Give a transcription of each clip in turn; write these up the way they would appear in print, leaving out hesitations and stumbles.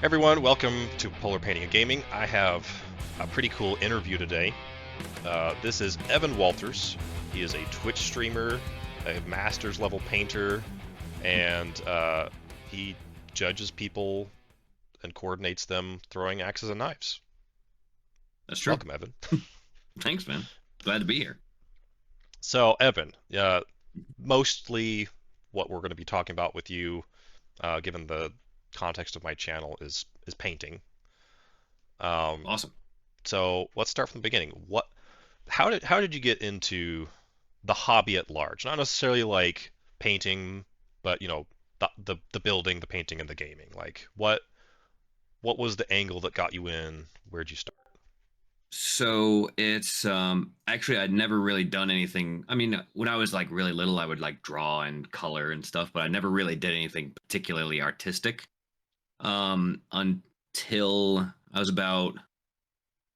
Everyone, welcome to Polar Painting and Gaming. I have a pretty cool interview today. This is Evan Walters. He is a Twitch streamer, a master's level painter, and he judges people and coordinates them throwing axes and knives. That's true. Welcome, Evan. Thanks, man. Glad to be here. So, Evan, mostly what we're going to be talking about with you, given the context of my channel, is painting. Awesome. So let's start from the beginning. How did you get into the hobby at large? Not necessarily like painting, but the building, the painting, and the gaming. Like what was the angle that got you in? Where'd you start? So it's actually I'd never really done anything. I mean, when I was like really little, I would like draw and color and stuff, but I never really did anything particularly artistic. Until I was about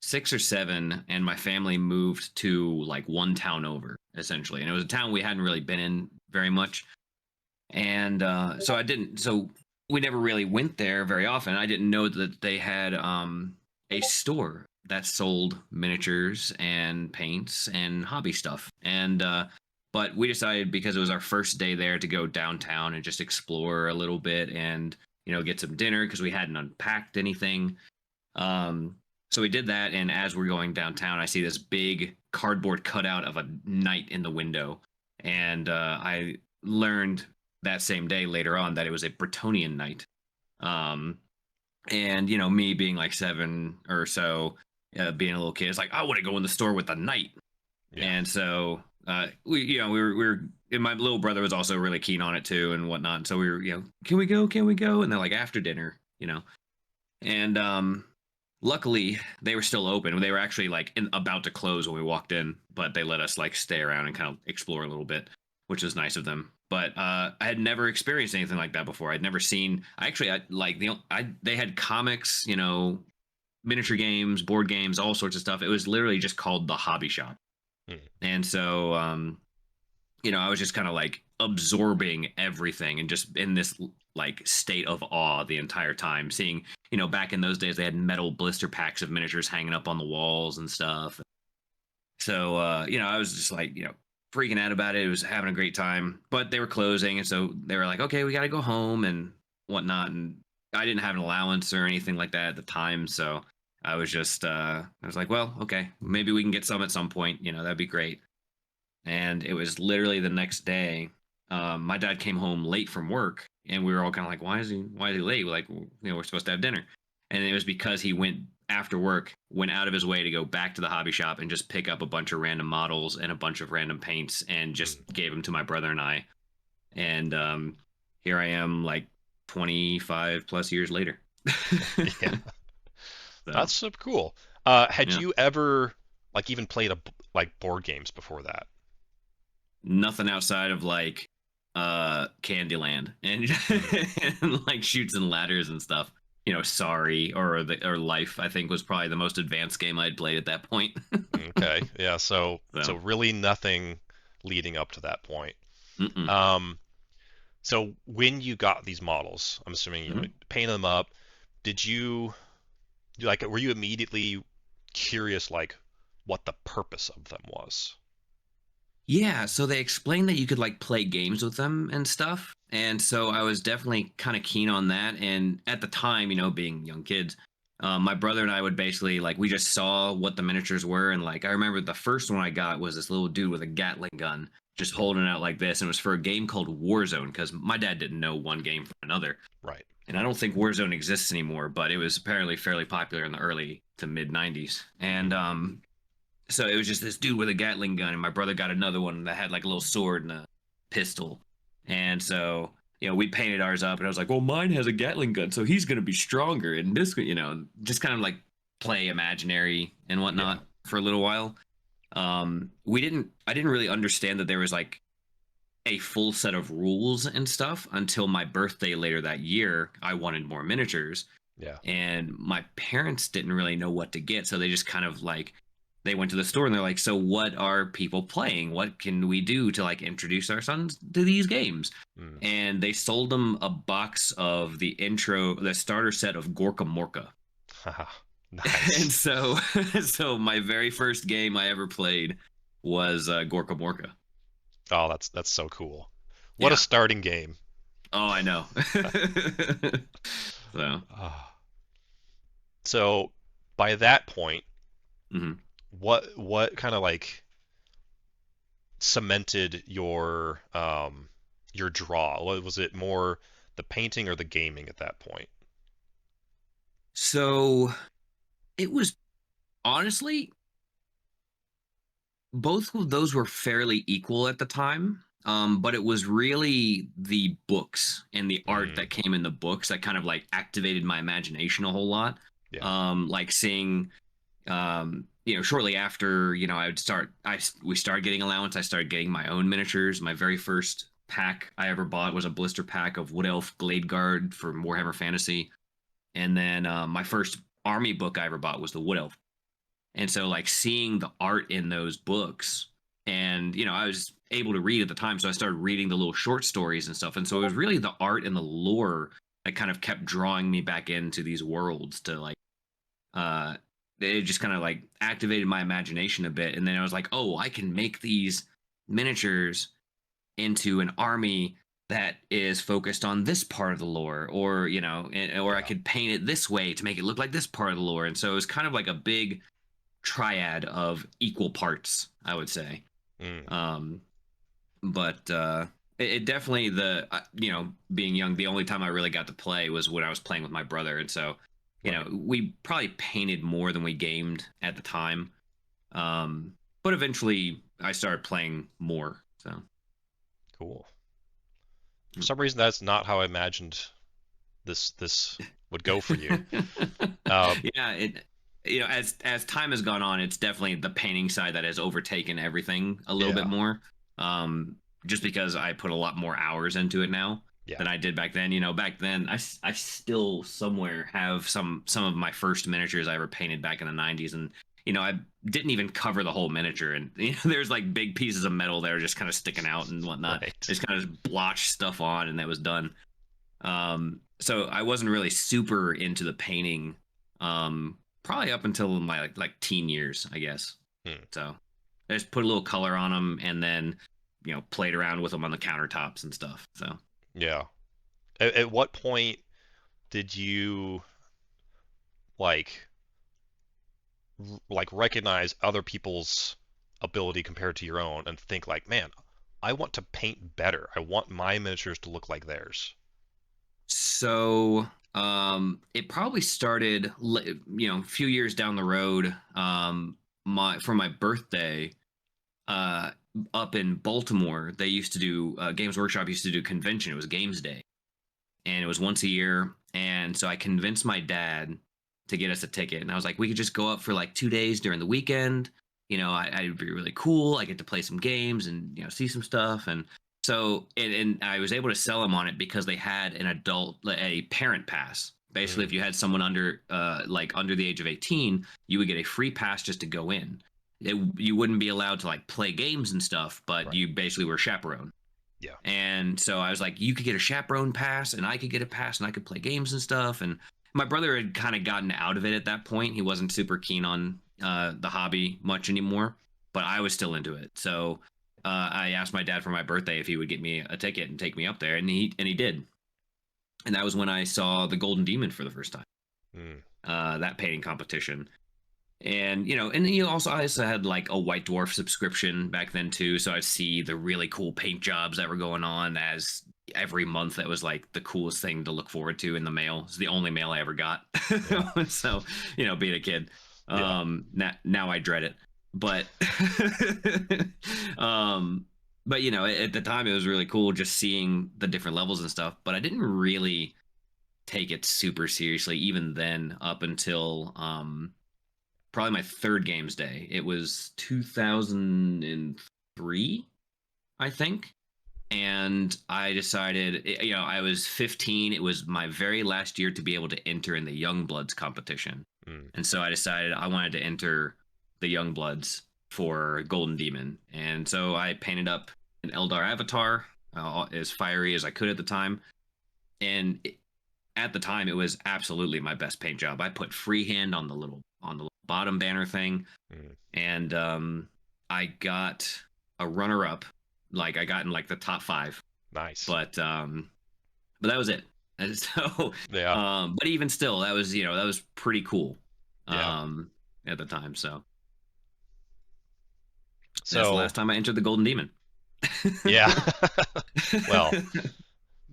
6 or 7, and my family moved to like one town over, essentially. And it was a town we hadn't really been in very much. And so I didn't so we never really went there very often. I didn't know that they had a store that sold miniatures and paints and hobby stuff. And but we decided, because it was our first day there, to go downtown and just explore a little bit and get some dinner, because we hadn't unpacked anything. So we did that, and as we're going downtown, I see this big cardboard cutout of a knight in the window, and I learned that same day later on that it was a Bretonian knight. And me being like 7 or so, being a little kid, it's like, I want to go in the store with the knight. Yeah. And so we were and my little brother was also really keen on it too and whatnot. And so we were, can we go? And they're like, after dinner, and luckily they were still open. They were actually like about to close when we walked in, but they let us like stay around and kind of explore a little bit, which was nice of them. But I had never experienced anything like that before. I'd never seen. They had comics, miniature games, board games, all sorts of stuff. It was literally just called the hobby shop. And so, I was just kind of like absorbing everything and just in this like state of awe the entire time. Seeing, back in those days, they had metal blister packs of miniatures hanging up on the walls and stuff. So, I was just like, freaking out about it. It was having a great time, but they were closing. And so they were like, okay, we got to go home and whatnot. And I didn't have an allowance or anything like that at the time. So I was just, I was like, well, okay, maybe we can get some at some point, that'd be great. And it was literally the next day. My dad came home late from work, and we were all kind of like, why is he late? Like, we're supposed to have dinner. And it was because he went after work, went out of his way to go back to the hobby shop and just pick up a bunch of random models and a bunch of random paints and just gave them to my brother and I. And here I am like 25 plus years later. Yeah. So, that's super cool. Had you ever like even played like board games before that? Nothing outside of like Candyland and like Chutes and Ladders and stuff. Sorry, or Life, I think, was probably the most advanced game I'd played at that point. Okay, yeah. So really nothing leading up to that point. So when you got these models, I'm assuming you painted them up. Did you were you immediately curious like what the purpose of them was? Yeah, so they explained that you could like play games with them and stuff. And so I was definitely kind of keen on that. And at the time, being young kids, my brother and I would basically like, we just saw what the miniatures were. And like, I remember the first one I got was this little dude with a Gatling gun just holding it out like this. And it was for a game called Warzone, because my dad didn't know one game from another. Right. And I don't think Warzone exists anymore, but it was apparently fairly popular in the early to mid 90s. And so it was just this dude with a Gatling gun, and my brother got another one that had like a little sword and a pistol. And so, we painted ours up, and I was like, well, mine has a Gatling gun, so he's going to be stronger. And this, just kind of like play imaginary and whatnot for a little while. I didn't really understand that there was like a full set of rules and stuff until my birthday later that year. I wanted more miniatures. Yeah. And my parents didn't really know what to get. So they just kind of like they went to the store and they're like, so what are people playing? What can we do to like introduce our sons to these games? Mm. And they sold them a box of the starter set of Gorka Morka. Haha. And Nice. so, so my very first game I ever played was Gorka Morka. Oh, that's so cool. What a Yeah. starting game. Oh, I know. So, Ah. So by that point, mhm. what kind of like cemented your draw? Was it more the painting or the gaming at that point? So it was honestly both of those were fairly equal at the time. But it was really the books and the art Mm, that came in the books that kind of like activated my imagination a whole lot. yeah. Like seeing, shortly after, we started getting allowance. I started getting my own miniatures. My very first pack I ever bought was a blister pack of Wood Elf Glade Guard from Warhammer Fantasy. And then my first army book I ever bought was the Wood Elf. And so like seeing the art in those books, and I was able to read at the time, so I started reading the little short stories and stuff. And so it was really the art and the lore that kind of kept drawing me back into these worlds to like uh it just kind of like activated my imagination a bit. And then I was like, oh, I can make these miniatures into an army that is focused on this part of the lore, or or I Yeah. could paint it this way to make it look like this part of the lore. And so it was kind of like a big triad of equal parts, I would say. Mm, um but it definitely, being young, the only time I really got to play was when I was playing with my brother. And so right. we probably painted more than we gamed at the time. But eventually I started playing more, so. Cool. For some reason, that's not how I imagined this would go for you. Yeah, as time has gone on, it's definitely the painting side that has overtaken everything a little bit Yeah. more. Just because I put a lot more hours into it now Yeah. than I did back then. Back then I still somewhere have some of my first miniatures I ever painted back in the 90s. And I didn't even cover the whole miniature, and there's like big pieces of metal that are just kind of sticking out and whatnot. Right. Just kind of blotched stuff on, and that was done. So I wasn't really super into the painting, probably up until my like teen years, I guess. Hmm. So I just put a little color on them, and then played around with them on the countertops and stuff. So Yeah. At what point did you like recognize other people's ability compared to your own and think like, man, I want to paint better. I want my miniatures to look like theirs. so it probably started a few years down the road. My for my birthday, uh up in Baltimore, they used to do Games Workshop used to do convention. It was Games Day, and it was once a year. And so I convinced my dad to get us a ticket, and I was like, we could just go up for like 2 days during the weekend. I'd be really cool. I get to play some games and see some stuff. And so and I was able to sell him on it because they had a parent pass. Basically, if Mm, you had someone under the age of 18, you would get a free pass just to go in. You wouldn't be allowed to like play games and stuff, but right. you basically were chaperone. Yeah. And so I was like, you could get a chaperone pass, and I could get a pass, and I could play games and stuff. And my brother had kind of gotten out of it at that point. He wasn't super keen on the hobby much anymore, but I was still into it. So I asked my dad for my birthday if he would get me a ticket and take me up there, and he did. And that was when I saw the Golden Demon for the first time. Mm, That painting competition. And I also had like a White Dwarf subscription back then too, so I'd see the really cool paint jobs that were going on. As every month, that was like the coolest thing to look forward to in the mail. It's the only mail I ever got. yeah. So being a kid, Yeah. now I dread it. But um but at the time it was really cool just seeing the different levels and stuff, but I didn't really take it super seriously even then, up until probably my third games day. It was 2003, I think. And I decided, I was 15. It was my very last year to be able to enter in the Young Bloods competition. Mm, And so I decided I wanted to enter the young bloods for Golden Demon, and so I painted up an Eldar avatar, as fiery as I could at the time, and at the time it was absolutely my best paint job. I put freehand on the bottom banner thing, and I got a runner up. Like I got in like the top 5. Nice. But that was it. And so Yeah. but even still, that was pretty cool. Yeah. At the time. So that's the So last time I entered the Golden Demon. yeah. Well,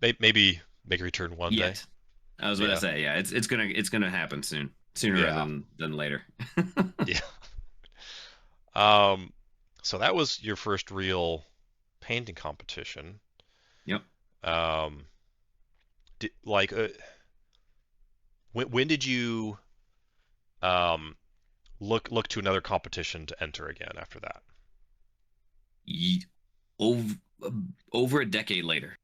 maybe make a return one day. Yet. I was going to say, yeah, it's gonna happen sooner than later. Yeah. So that was your first real painting competition. Yep. When did you look to another competition to enter again after that? Over a decade later.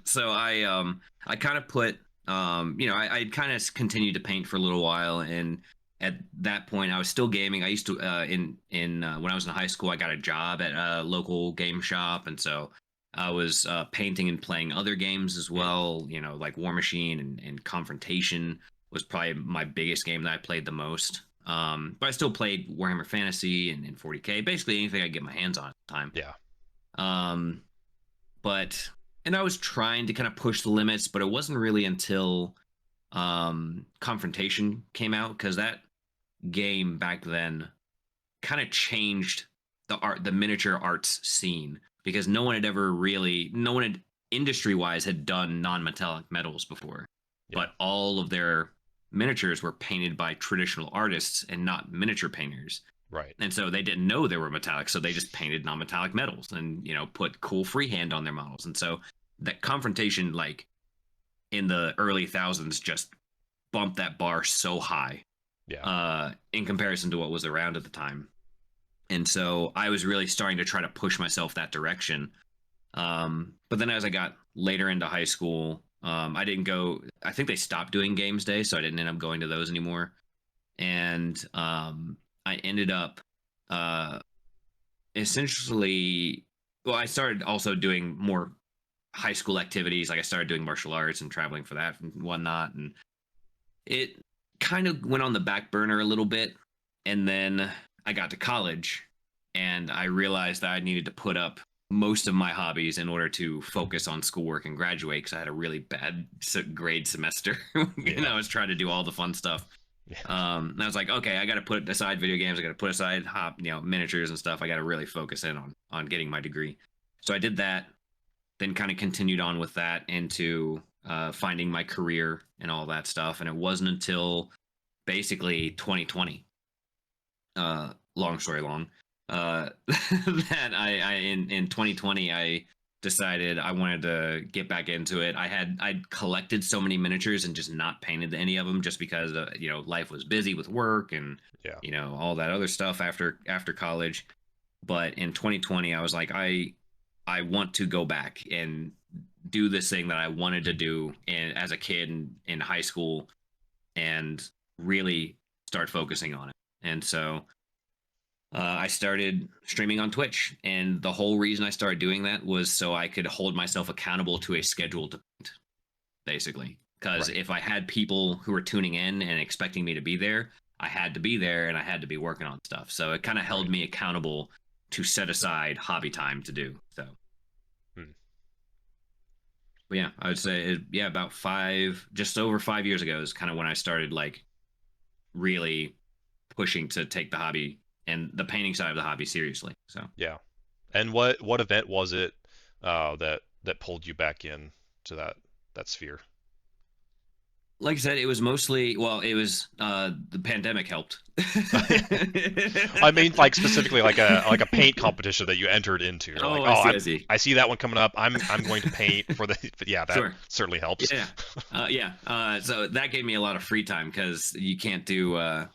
So I kind of put I kind of continued to paint for a little while, and at that point I was still gaming. I used to in when I was in high school, I got a job at a local game shop, and so I was painting and playing other games as well, like War Machine and Confrontation was probably my biggest game that I played the most. But I still played Warhammer Fantasy and 40K, basically anything I get my hands on at the time. Yeah. And I was trying to kind of push the limits, but it wasn't really until Confrontation came out, because that game back then kind of changed the miniature arts scene, because no one had industry-wise had done non-metallic metals before. Yeah. But all of their miniatures were painted by traditional artists and not miniature painters. Right. And so they didn't know they were metallic, so they just painted non-metallic metals and, put cool freehand on their models. And so that Confrontation, like in the early thousands, just bumped that bar so high. Yeah. In comparison to what was around at the time. And so I was really starting to try to push myself that direction. But then as I got later into high school, I think they stopped doing games day, so I didn't end up going to those anymore. And I ended up essentially, well, I started also doing more high school activities. Like I started doing martial arts and traveling for that and whatnot. And it kind of went on the back burner a little bit. And then I got to college and I realized that I needed to put up most of my hobbies in order to focus on schoolwork and graduate, because I had a really bad grade semester. And I was trying to do all the fun stuff. Yeah. And I was like, okay, I got to put aside video games. I got to put aside miniatures and stuff. I got to really focus in on getting my degree. So I did that, then kind of continued on with that into finding my career and all that stuff. And it wasn't until basically 2020, long story long, that I in 2020 I decided I wanted to get back into it. I'd collected so many miniatures and just not painted any of them, just because life was busy with work and all that other stuff after college. But in 2020 I was like, I want to go back and do this thing that I wanted to do as a kid in high school and really start focusing on it. And so I started streaming on Twitch, and the whole reason I started doing that was so I could hold myself accountable to a schedule to paint, basically. Because if I had people who were tuning in and expecting me to be there, I had to be there and I had to be working on stuff. So it kind of held me accountable to set aside hobby time to do. So, but yeah, I would say about just over 5 years ago is kind of when I started like really pushing to take the hobby and the painting side of the hobby seriously. So yeah. And what event was it that pulled you back in to that sphere? Like I said, it was mostly, it was the pandemic helped. I mean, like specifically like a paint competition that you entered into. You're like, I see. I see that one coming up. I'm going to paint for the. But yeah, that certainly helps. Yeah. So that gave me a lot of free time, because you can't do. I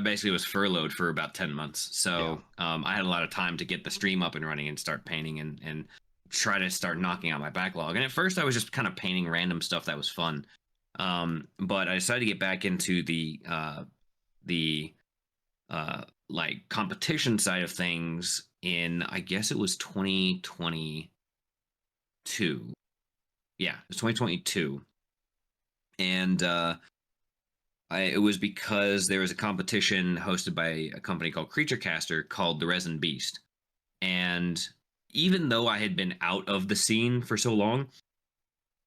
basically was furloughed for about 10 months, so I had a lot of time to get the stream up and running and start painting and try to start knocking out my backlog. And at first, I was just kind of painting random stuff that was fun. But I decided to get back into the like competition side of things in, I guess it was 2022. Yeah, it was 2022. And it was because there was a competition hosted by a company called Creature Caster called the Resin Beast. And even though I had been out of the scene for so long,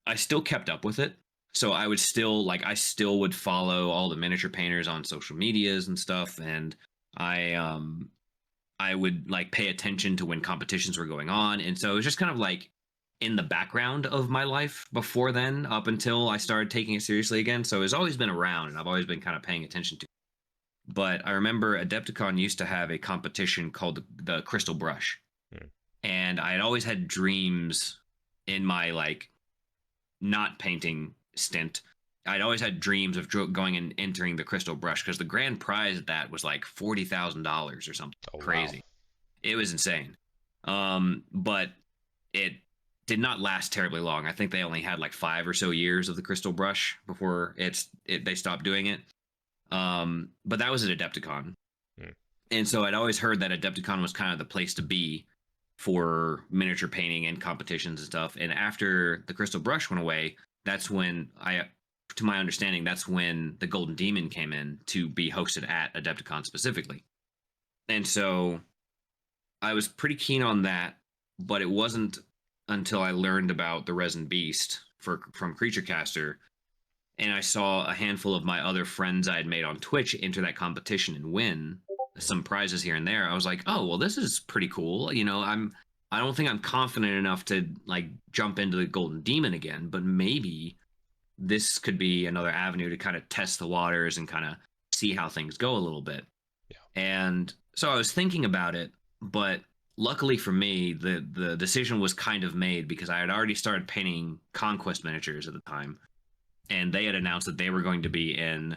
I still kept up with it. So I would still I still would follow all the miniature painters on social medias and stuff, and I would like pay attention to when competitions were going on. And so it was just kind of like in the background of my life before then, up until I started taking it seriously again. So it's always been around and I've always been kind of paying attention to it. But I remember Adepticon used to have a competition called the Crystal Brush. And I had always had dreams in my like not painting stint. I'd always had dreams of going and entering the Crystal Brush because the grand prize of that was like $40,000 or something crazy. Wow. It was insane. But it did not last terribly long. I think they only had like 5 or so years of the Crystal Brush before they stopped doing it. But that was at Adepticon. And so I'd always heard that Adepticon was kind of the place to be for miniature painting and competitions and stuff. And after the Crystal Brush went away, that's when to my understanding, that's when the Golden Demon came in to be hosted at Adepticon specifically. And so I was pretty keen on that, but it wasn't until I learned about the Resin Beast from Creature Caster, and I saw a handful of my other friends I had made on Twitch enter that competition and win some prizes here and there. I was like, oh, well, this is pretty cool. You know, I don't think I'm confident enough to like jump into the Golden Demon again, but maybe this could be another avenue to kind of test the waters and kind of see how things go a little bit. Yeah. And so I was thinking about it, but luckily for me, the decision was kind of made because I had already started painting Conquest miniatures at the time, and they had announced that they were going to be in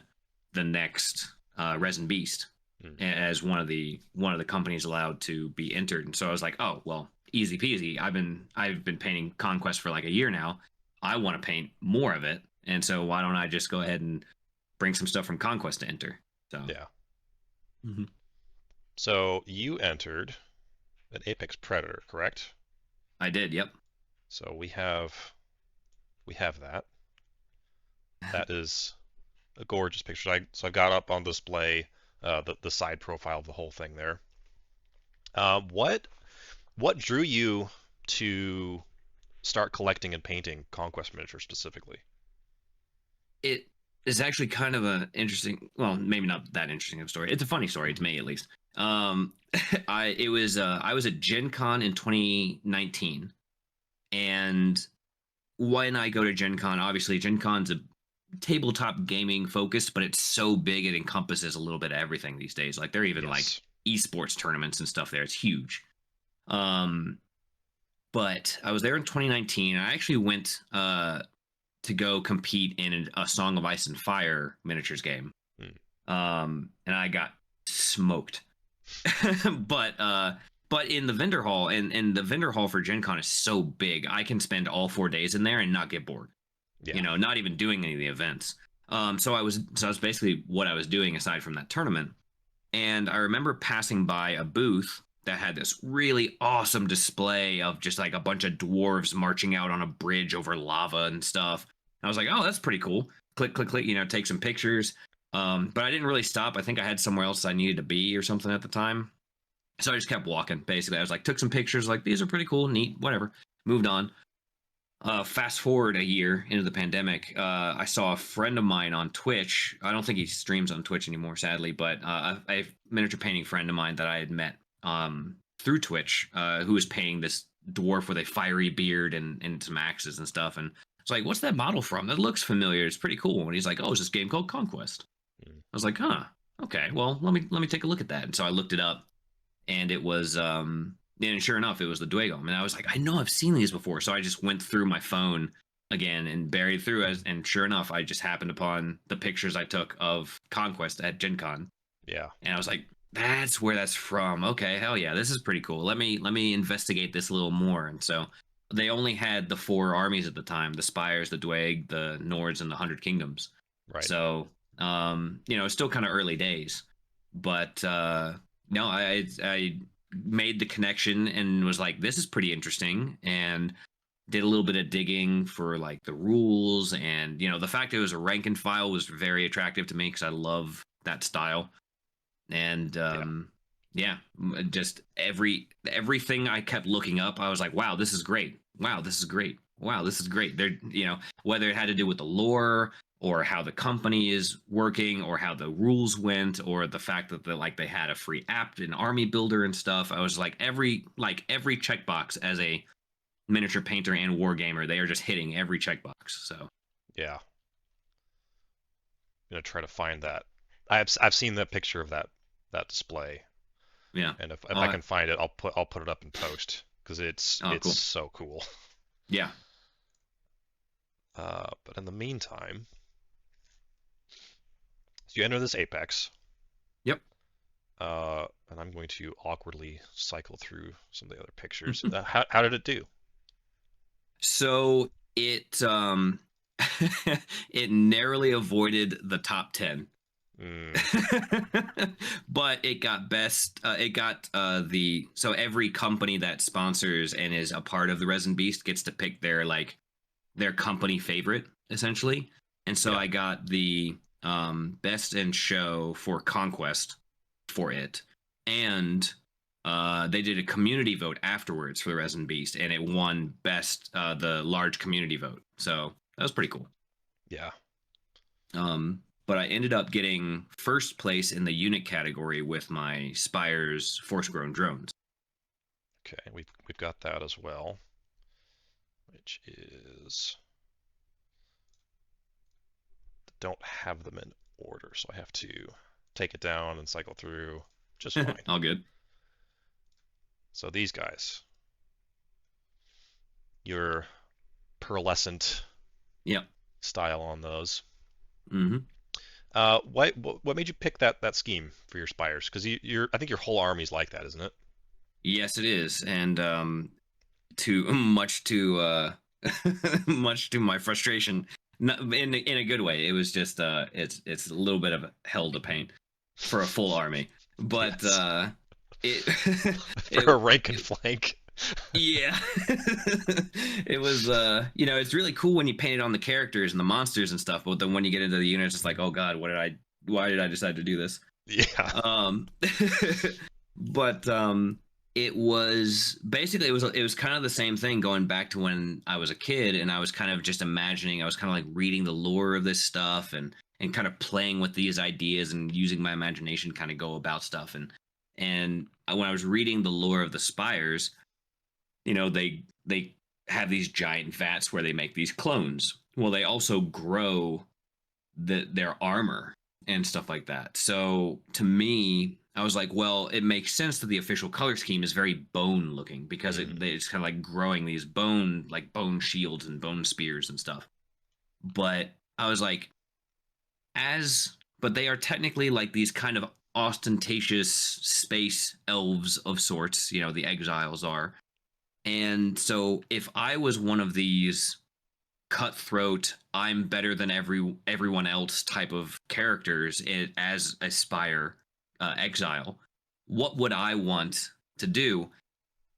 the next Resin Beast as one of the companies allowed to be entered. And so I was like, oh well, easy peasy. I've been painting Conquest for like a year now. I want to paint more of it, and so why don't I just go ahead and bring some stuff from Conquest to enter? So yeah. Mm-hmm. So you entered an Apex Predator, correct? I did. Yep. So we have that. That is a gorgeous picture. So I got up on display the side profile of the whole thing there. What drew you to start collecting and painting Conquest miniatures specifically? It is actually kind of an interesting, well, maybe not that interesting of a story. It's a funny story to me, at least. I was at Gen Con in 2019, and when I go to Gen Con, obviously Gen Con's a tabletop gaming focused, but it's so big it encompasses a little bit of everything these days. Like there are even like esports tournaments and stuff there. It's huge. But I was there in 2019, and I actually went to go compete in a Song of Ice and Fire miniatures game. And I got smoked. But in the vendor hall, and the vendor hall for Gen Con is so big, I can spend all 4 days in there and not get bored. Yeah. You know, not even doing any of the events. So I was basically what I was doing aside from that tournament. And I remember passing by a booth that had this really awesome display of just like a bunch of dwarves marching out on a bridge over lava and stuff. And I was like, oh, that's pretty cool. Click, click, click, you know, take some pictures. But I didn't really stop. I think I had somewhere else I needed to be or something at the time. So I just kept walking, basically. I was like, took some pictures, like, these are pretty cool, neat, whatever. Moved on. Fast forward a year into the pandemic, I saw a friend of mine on Twitch. I don't think he streams on Twitch anymore, sadly, but a miniature painting friend of mine that I had met through Twitch, who was painting this dwarf with a fiery beard and some axes and stuff. And it's like, what's that model from? That looks familiar. It's pretty cool. And he's like, oh, it's this game called Conquest. I was like, huh, okay, well, let me take a look at that. And so I looked it up, and it was and sure enough, it was the Dwaygo. And I was like, I know I've seen these before. So I just went through my phone again and buried through it. And sure enough, I just happened upon the pictures I took of Conquest at Gen Con. Yeah. And I was like, that's where that's from. Okay, hell yeah, this is pretty cool. Let me investigate this a little more. And so they only had the 4 armies at the time: the Spires, the Dwayg, the Nords, and the 100 Kingdoms. Right. So, it's still kind of early days. But no, I made the connection and was like, this is pretty interesting, and did a little bit of digging for like the rules, and the fact it was a rank and file was very attractive to me because I love that style. And Yeah. yeah, just everything I kept looking up, I was like, wow, this is great. Wow, this is great. Wow, this is great. There, whether it had to do with the lore or how the company is working or how the rules went or the fact that they had a free app and army builder and stuff, I was like every checkbox as a miniature painter and wargamer, they are just hitting every checkbox. So Yeah. I'm gonna try to find that. I've seen that picture of that display, yeah. and if Oh, I can find it, I'll put it up in post because oh, it's cool. so cool. Yeah. But in the meantime, so you enter this Apex, Yep. and I'm going to awkwardly cycle through some of the other pictures. How did it do? So it it narrowly avoided the top 10. Mm, But it got best it got the so every company that sponsors and is a part of the Resin Beast gets to pick their company favorite, essentially. And so yeah. I got the best in show for Conquest for it. And they did a community vote afterwards for the Resin Beast, and it won best the large community vote. So that was pretty cool. Yeah. But I ended up getting first place in the unit category with my Spire's Force Grown drones. Okay. We've got that as well, which is don't have them in order, so I have to take it down and cycle through just fine. All good. So these guys, your pearlescent Yep. style on those. Mm-hmm. What made you pick that scheme for your spires? Because you're I think your whole army's like that, isn't it? Yes, it is, and too much to much to my frustration, in a good way. It was just it's a little bit of hell to paint for a full army, but Yes. it For it, a rank and it flank. yeah. It was it's really cool when you paint it on the characters and the monsters and stuff, but then when you get into the units, it's like, oh god, why did I decide to do this? Yeah. um but it was basically it was kind of the same thing going back to when I was a kid, and I was kind of just imagining, I was kind of like reading the lore of this stuff and kind of playing with these ideas and using my imagination to kind of go about stuff. And when I was reading the lore of the spires, they have these giant vats where they make these clones. Well, they also grow their armor and stuff like that. So to me, I was like, well, it makes sense that the official color scheme is very bone looking because Mhm. it's kind of like growing these bone shields and bone spears and stuff. But I was like, but they are technically like these kind of ostentatious space elves of sorts, the exiles are. And so if I was one of these cutthroat, I'm better than everyone else type of characters as Aspire exile, what would I want to do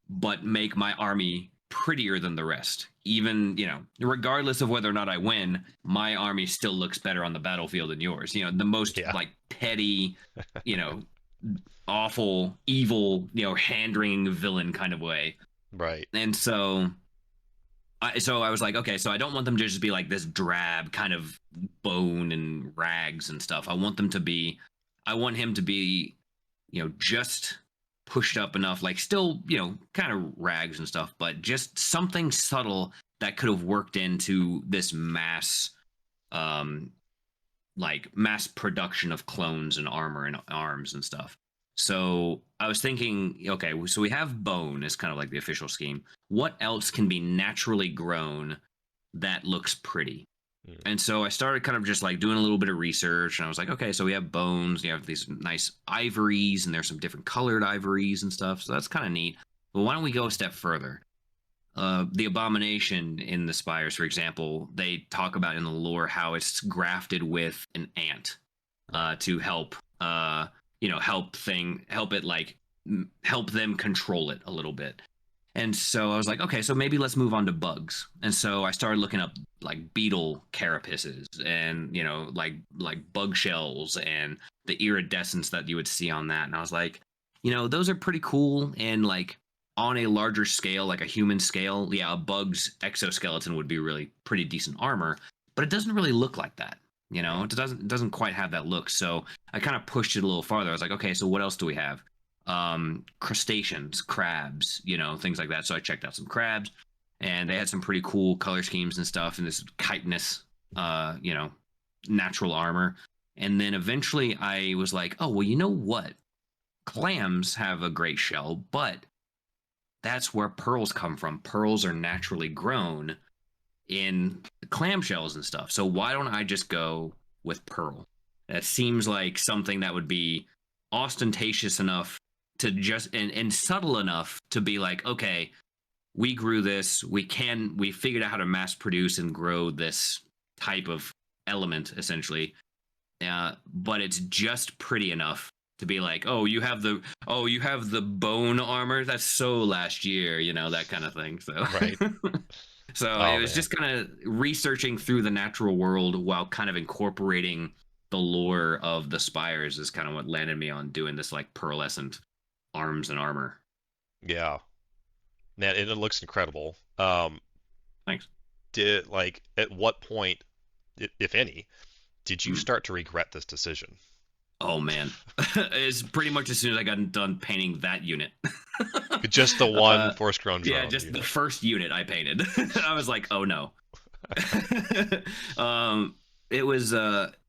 but make my army prettier than the rest? Even, regardless of whether or not I win, my army still looks better on the battlefield than yours. The most Yeah. like petty, you know, awful, evil, hand wringing villain kind of way. Right. And so I was like, okay, so I don't want them to just be like this drab kind of bone and rags and stuff. I want him to be, just pushed up enough, like still, kind of rags and stuff, but just something subtle that could have worked into this um, mass production of clones and armor and arms and stuff. So I was thinking, okay, so we have bone as kind of like the official scheme. What else can be naturally grown that looks pretty? Mm. And so I started kind of just like doing a little bit of research, and I was like, okay, so we have bones, you have these nice ivories, and there's some different colored ivories and stuff. So that's kind of neat. But why don't we go a step further? The abomination in the spires, for example, they talk about in the lore how it's grafted with an ant to help help it like help them control it a little bit. And so I was like, okay, so maybe let's move on to bugs. And so I started looking up like beetle carapaces and, like bug shells and the iridescence that you would see on that. And I was like, those are pretty cool. And like on a larger scale, like a human scale, yeah, a bug's exoskeleton would be really pretty decent armor, but it doesn't really look like that. It doesn't quite have that look. So I kind of pushed it a little farther. I was like, okay, so what else do we have? Crustaceans, crabs, things like that. So I checked out some crabs, and they had some pretty cool color schemes and stuff, and this chitinous, natural armor. And then eventually I was like, oh, well, you know what? Clams have a great shell, but that's where pearls come from. Pearls are naturally grown in clam shells and stuff. So why don't I just go with pearl? That seems like something that would be ostentatious enough to just and subtle enough to be like, okay, we grew this, we figured out how to mass produce and grow this type of element essentially, but it's just pretty enough to be like, you have the bone armor, that's so last year, that kind of thing. So Right. so it was just kind of researching through the natural world while kind of incorporating the lore of the spires is kind of what landed me on doing this like pearlescent arms and armor. Yeah. Man, and it looks incredible. Thanks. At what point, if any, did you start to regret this decision? Oh man, it's pretty much as soon as I got done painting that unit. Just the one forest-grown drone. Yeah, just the first unit I painted. I was like, oh no. It was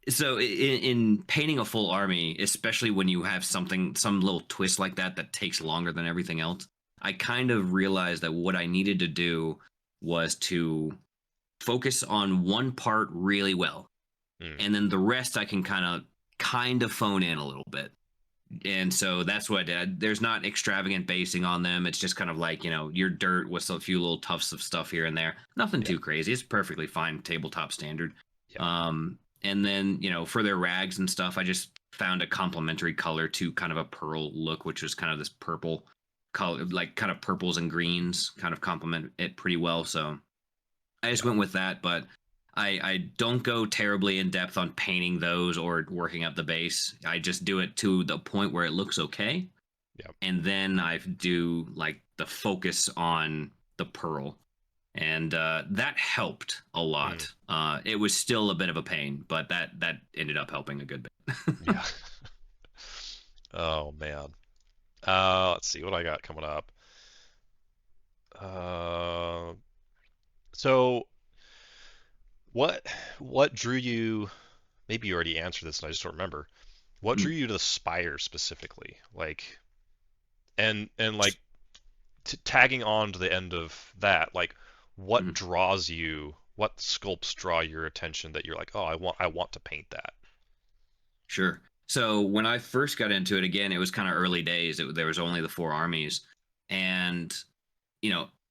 so in painting a full army, especially when you have some little twist like that takes longer than everything else, I kind of realized that what I needed to do was to focus on one part really well, and then the rest I can kind of phone in a little bit. And so that's what I did. There's not extravagant basing on them. It's just kind of like, your dirt with a few little tufts of stuff here and there. Nothing too crazy. It's perfectly fine tabletop standard. Yeah. And then, for their rags and stuff, I just found a complementary color to kind of a pearl look, which was kind of this purple color, like kind of purples and greens kind of complement it pretty well. So I just went with that, but I don't go terribly in depth on painting those or working up the base. I just do it to the point where it looks okay. Yeah. And then I do like the focus on the pearl. And that helped a lot. It was still a bit of a pain, but that ended up helping a good bit. Yeah. Oh man. Let's see what I got coming up. So what drew you? Maybe you already answered this, and I just don't remember. What drew you to the spire specifically? And like tagging on to the end of that, like what draws you? What sculpts draw your attention that you're like, oh, I want to paint that? Sure. So when I first got into it, again, it was kind of early days. There was only the 4 armies, and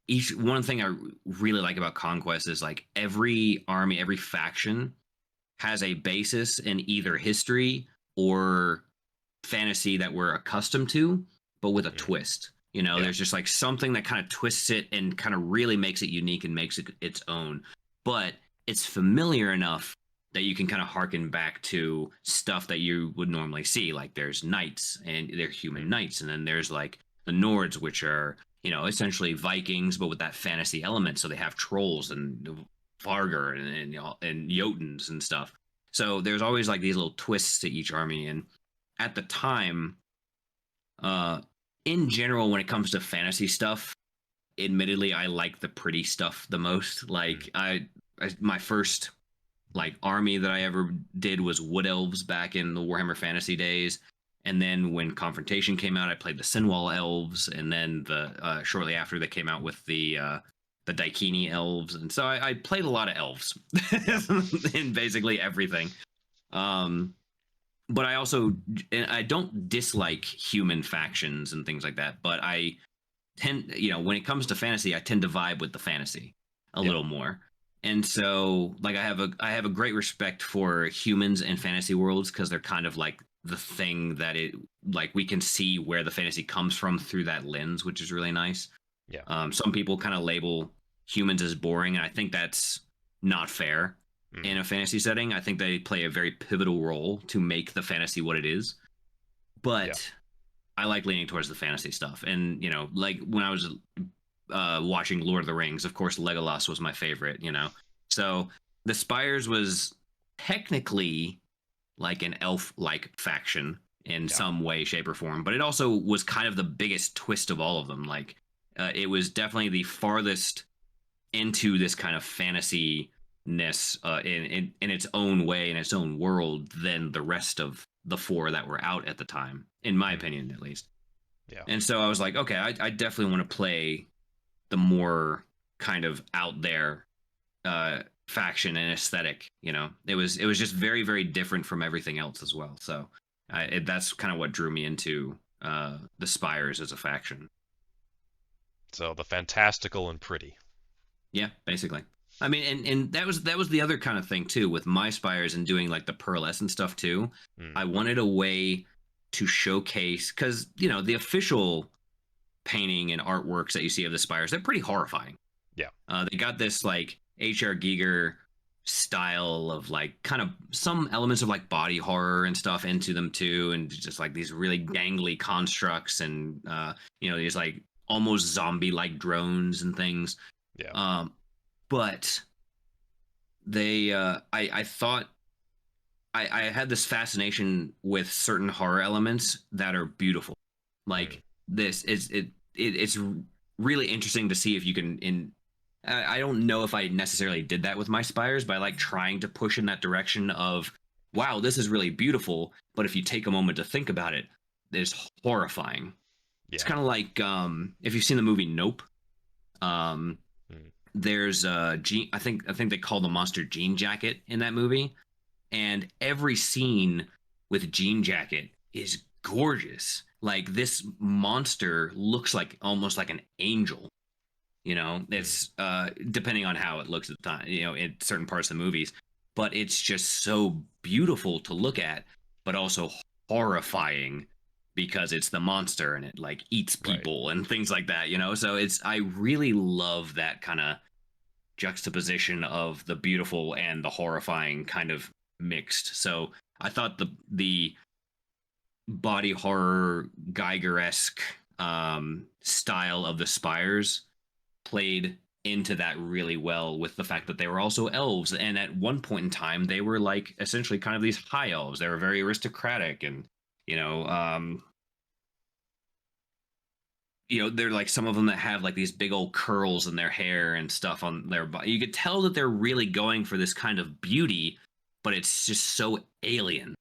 each one thing I really like about Conquest is like every army, every faction has a basis in either history or fantasy that we're accustomed to, but with a twist. There's just like something that kind of twists it and kind of really makes it unique and makes it its own. But it's familiar enough that you can kind of harken back to stuff that you would normally see. Like there's knights, and they're human knights, and then there's like the Nords, which are essentially Vikings, but with that fantasy element. So they have trolls and Vargar and Jotuns and stuff. So there's always like these little twists to each army. And at the time, in general, when it comes to fantasy stuff, admittedly, I like the pretty stuff the most. Like my first like army that I ever did was Wood Elves back in the Warhammer Fantasy days. And then when Confrontation came out, I played the Sinwall Elves, and then shortly after they came out with the Daikini Elves, and so I played a lot of elves in basically everything. But I don't dislike human factions and things like that, but I tend, when it comes to fantasy, I tend to vibe with the fantasy a little more. And so like I have a great respect for humans in fantasy worlds because they're kind of like the thing that it like we can see where the fantasy comes from through that lens, which is really nice. Yeah. Some people kind of label humans as boring, and I think that's not fair Mm. in a fantasy setting. I think they play a very pivotal role to make the fantasy what it is. Yeah. But I like leaning towards the fantasy stuff. And, like when I was watching Lord of the Rings, of course, Legolas was my favorite. So the Spires was technically like an elf like faction in Yeah. some way, shape, or form, but it also was kind of the biggest twist of all of them. Like, it was definitely the farthest into this kind of fantasy ness in its own way, in its own world, than the rest of the four that were out at the time, in my Mm. opinion, at least. Yeah. And so I was like, okay, I definitely want to play the more kind of out there faction and aesthetic. It was just very, very different from everything else as well. So that's kind of what drew me into the Spires as a faction. So the fantastical and pretty. Yeah, basically. I mean, and that was the other kind of thing too with my Spires and doing like the pearlescent stuff too. Mm. I wanted a way to showcase, because the official painting and artworks that you see of the Spires, they're pretty horrifying. Yeah. They got this like H.R. Giger style of like kind of some elements of like body horror and stuff into them too, and just like these really gangly constructs and these like almost zombie like drones and things. Yeah. But they I thought I had this fascination with certain horror elements that are beautiful. Like Mm. this is it's really interesting to see if you can in I don't know if I necessarily did that with my Spires, but I like trying to push in that direction of, wow, this is really beautiful, but if you take a moment to think about it, it's horrifying. It's Yeah. kind of like if you've seen the movie Nope. um Mm. there's Jean, I think they call the monster Jean Jacket in that movie, and every scene with Jean Jacket is gorgeous. Like this monster looks like almost like an angel. Mm. It's depending on how it looks at the time, in certain parts of the movies, but it's just so beautiful to look at, but also horrifying because it's the monster and it like eats Right. people and things like that. So I really love that kind of juxtaposition of the beautiful and the horrifying kind of mixed. So I thought the body horror Geiger-esque style of the Spires played into that really well, with the fact that they were also elves, and at one point in time they were like essentially kind of these high elves. They were very aristocratic, and you know um they're like some of them that have like these big old curls in their hair and stuff on their body. You could tell that they're really going for this kind of beauty, but it's just so alien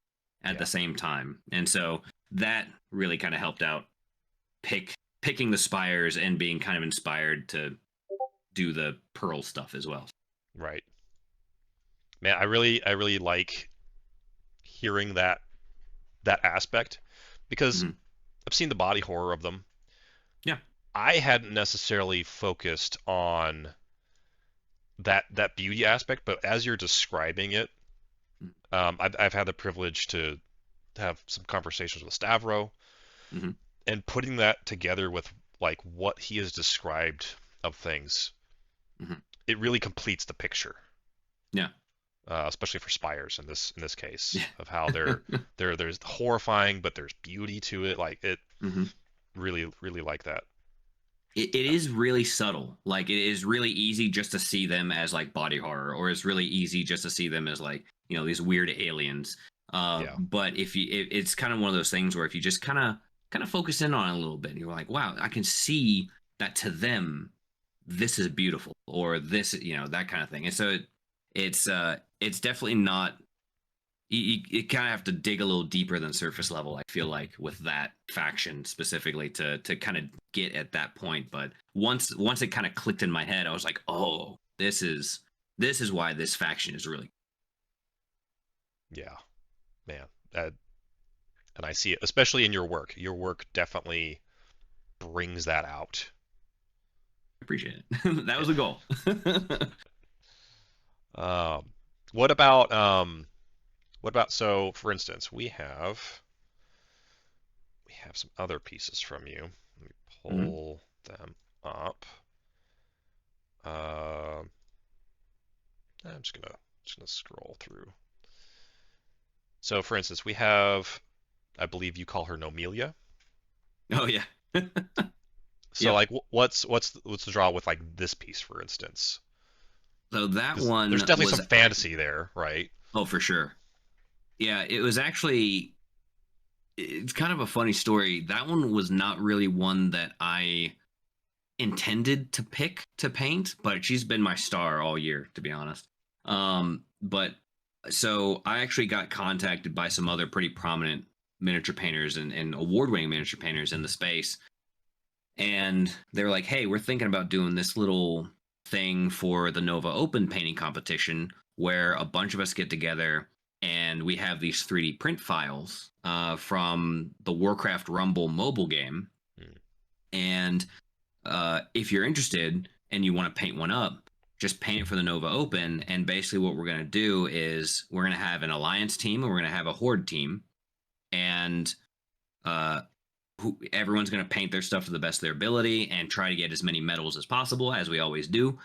at Yeah. the same time. And so that really kind of helped out picking the Spires and being kind of inspired to do the pearl stuff as well. Right. Man, I really like hearing that aspect because Mhm. I've seen the body horror of them. Yeah. I hadn't necessarily focused on that beauty aspect, but as you're describing it, I've had the privilege to have some conversations with Stavro, Mm-hmm. and putting that together with like what he has described of things, Mm-hmm. it really completes the picture. Yeah. Especially for spires in this case, Yeah. of how there's horrifying, but there's beauty to it. Like it Mm-hmm. really like that. It is really subtle. Like it is really easy just to see them as like body horror, or it's really easy just to see them as like these weird aliens. Yeah. But it's kind of one of those things where if you just kind of focus in on it a little bit, you're like, wow, I can see that to them, this is beautiful, or this, that kind of thing. And so it's definitely not. You kind of have to dig a little deeper than surface level, I feel like, with that faction specifically to kind of get at that point. But once it kind of clicked in my head, I was like, oh, this is why this faction is really. Yeah, man. And I see it, especially in your work. Your work definitely brings that out. Appreciate it. That was the goal. Um, what about so for instance, we have have some other pieces from you. Let me Mm-hmm. pull them up. Uh, I'm just gonna scroll through. So, for instance, we have, I believe you call her Nomelia. Oh yeah. So, Yep. like, what's the draw with like this piece, for instance? So that Because there's one definitely was, some fantasy there, right? oh, for sure. Yeah, it was actually, it's kind of a funny story. That one was not really one that I intended to pick to paint, but she's been my star all year, to be honest. But so I actually got contacted by some other pretty prominent miniature painters and award-winning miniature painters in the space, and they were like, "Hey, we're thinking about doing this little thing for the Nova Open painting competition, where a bunch of us get together and we have these 3D print files from the Warcraft Rumble mobile game, Hmm. and if you're interested and you want to paint one up, just paint it for the Nova Open. And basically, what we're going to do is we're going to have an alliance team and we're going to have a horde team, and uh, everyone's going to paint their stuff to the best of their ability and try to get as many medals as possible, as we always do.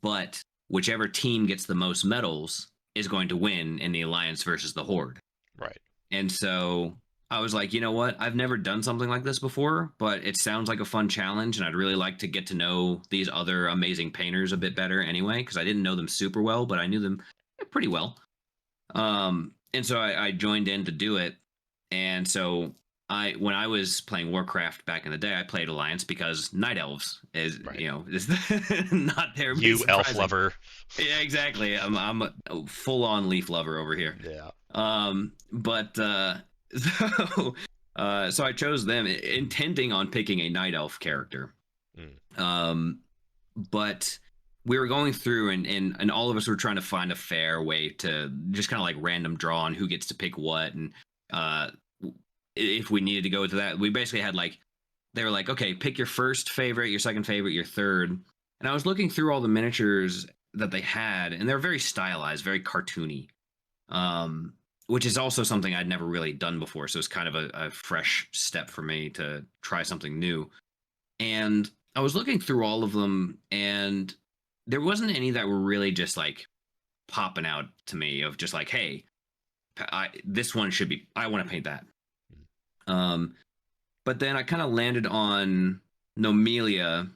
But whichever team gets the most medals is going to win in the alliance versus the horde." Right. And so I was like, you know what? I've never done something like this before, but it sounds like a fun challenge. And I'd really like to get to know these other amazing painters a bit better anyway, because I didn't know them super well, but I knew them pretty well. And so I joined in to do it. And so when I was playing Warcraft back in the day, I played Alliance because Night Elves Right. is not terribly You elf surprising. lover. Yeah, exactly. I'm a full on Leaf lover over here. Yeah. But so so I chose them intending on picking a night elf character. Mm. But we were going through and all of us were trying to find a fair way to just kind of like random draw on who gets to pick what, and uh if we needed to go to that, we basically had like, they were like, okay, pick your first favorite, your second favorite, your third. And I was looking through all the miniatures that they had, and they're very stylized, very cartoony, um, which is also something I'd never really done before. So it's kind of a fresh step for me to try something new. And I was looking through all of them, and there wasn't any that were really just like popping out to me of just like, hey, this one should be, I want to paint that. Um, but then I kind of landed on Nomelia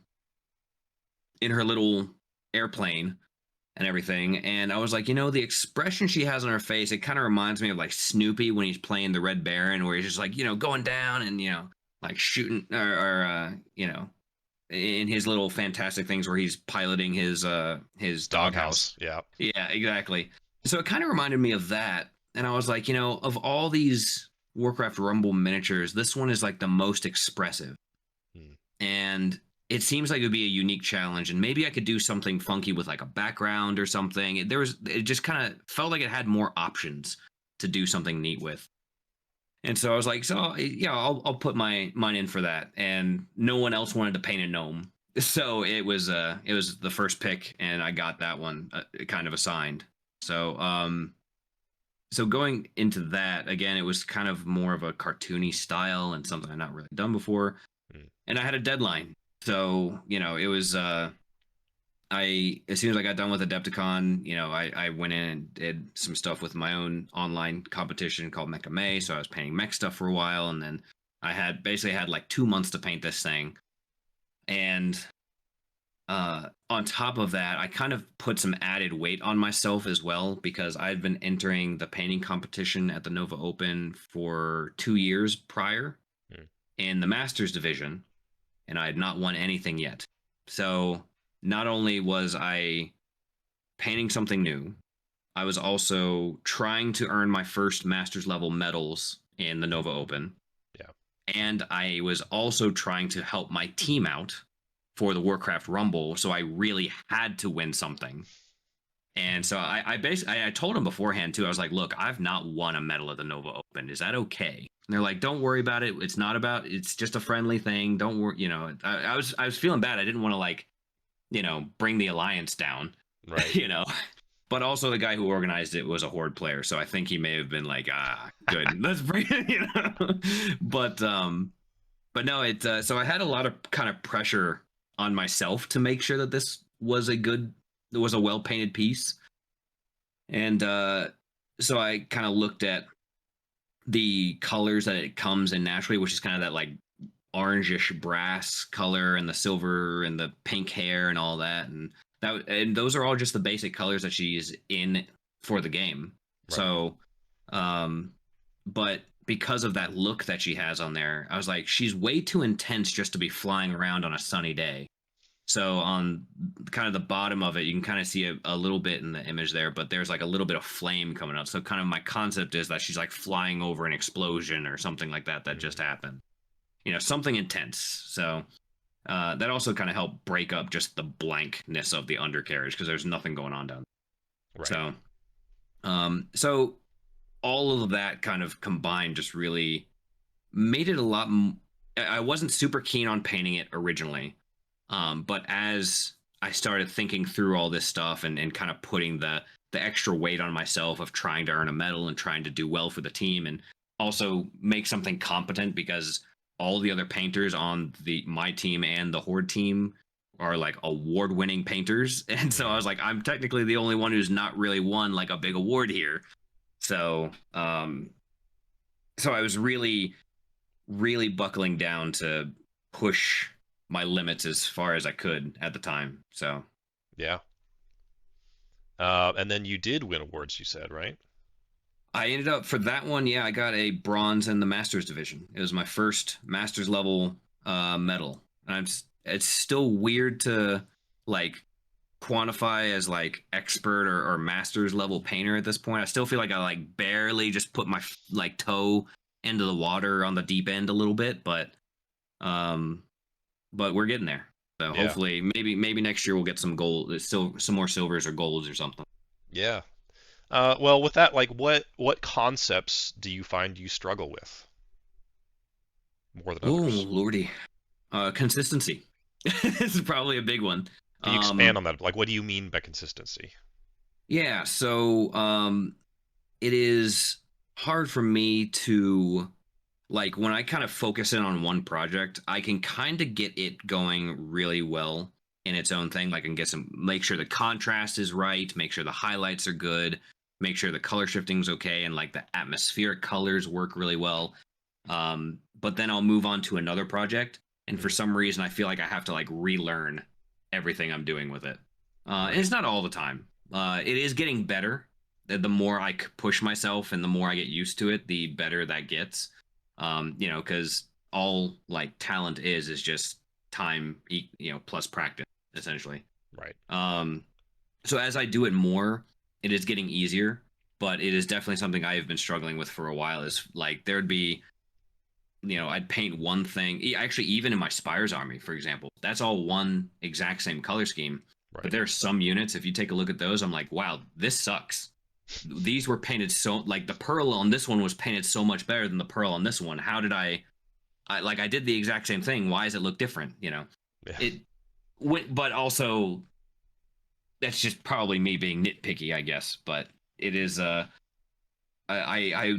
in her little airplane and everything. And I was like, the expression she has on her face, it kind of reminds me of like Snoopy when he's playing the Red Baron, where he's just like, going down and, like shooting or in his little fantastic things where he's piloting his doghouse. Yeah. Yeah, exactly. So it kind of reminded me of that. And I was like, of all these Warcraft Rumble miniatures, this one is like the most expressive. Hmm. And it seems like it would be a unique challenge, and maybe I could do something funky with like a background or something. It just kind of felt like it had more options to do something neat with. And so I was like, so yeah, I'll put mine in for that. And no one else wanted to paint a gnome, so it was the first pick, and I got that one kind of assigned. So going into that again, it was kind of more of a cartoony style and something I'd not really done before, Hmm. and I had a deadline. So it was I as soon as I got done with Adepticon, I went in and did some stuff with my own online competition called Mecha May. So I was painting mech stuff for a while, and then I had basically had like 2 months to paint this thing. And on top of that, I kind of put some added weight on myself as well, because I'd been entering the painting competition at the Nova Open for 2 years prior Hmm. in the Masters division, and I had not won anything yet. So not only was I painting something new, I was also trying to earn my first Masters level medals in the Nova Open. Yeah. And I was also trying to help my team out for the Warcraft Rumble. So I really had to win something. And so I basically I told him beforehand too. I was like, look, I've not won a medal at the Nova Open. Is that okay? And they're like, don't worry about it. It's just a friendly thing. Don't worry. I was feeling bad. I didn't want to like, bring the alliance down, Right. you know. But also the guy who organized it was a Horde player, so I think he may have been like, good, let's bring it, But no, so I had a lot of kind of pressure on myself to make sure that this was a well painted piece, and so I kind of looked at the colors that it comes in naturally, which is kind of that like orangish brass color and the silver and the pink hair and all that, and those are all just the basic colors that she's in for the game. Right. So, but because of that look that she has on there, I was like, she's way too intense just to be flying around on a sunny day. So on kind of the bottom of it, you can kind of see a little bit in the image there, but there's like a little bit of flame coming up. So kind of my concept is that she's like flying over an explosion or something like that just happened. Something intense. So that also kind of helped break up just the blankness of the undercarriage because there's nothing going on down there. Right. So all of that kind of combined just really made it a lot. I wasn't super keen on painting it originally. But as I started thinking through all this stuff and kind of putting the extra weight on myself of trying to earn a medal and trying to do well for the team and also make something competent, because all the other painters on my team and the Horde team are like award-winning painters. And so I was like, I'm technically the only one who's not really won like a big award here. So, so I was really, really buckling down to push my limits as far as I could at the time. So yeah. And then you did win awards, you said, right? I ended up for that one. Yeah, I got a bronze in the Masters division. It was my first Masters level medal. And it's still weird to like quantify as like expert or Masters level painter at this point. I still feel like I like barely just put my like toe into the water on the deep end a little bit, but we're getting there. So hopefully maybe next year we'll get some gold, still some more silvers or golds or something. Yeah. Well, with that, like what concepts do you find you struggle with more than others? Oh, Lordy. Consistency is probably a big one. Can you expand on that? Like, what do you mean by consistency? Yeah, so it is hard for me to, like, when I kind of focus in on one project, I can kind of get it going really well in its own thing. Like, I can make sure the contrast is right, make sure the highlights are good, make sure the color shifting's okay, and like the atmospheric colors work really well. But then I'll move on to another project, and for some reason I feel like I have to like relearn everything I'm doing with it. And it's not all the time. It is getting better. The more I push myself and the more I get used to it, the better that gets. Because all like talent is just time, plus practice, essentially. Right. So as I do it more, it is getting easier, but it is definitely something I have been struggling with for a while. Is like there'd be, I'd paint one thing. Actually, even in my Spires army, for example, that's all one exact same color scheme. Right. But there are some units, if you take a look at those, I'm like, wow, this sucks. These were painted so, like the pearl on this one was painted so much better than the pearl on this one. How did I did the exact same thing. Why does it look different? Yeah. But also that's just probably me being nitpicky, I guess. But it is, I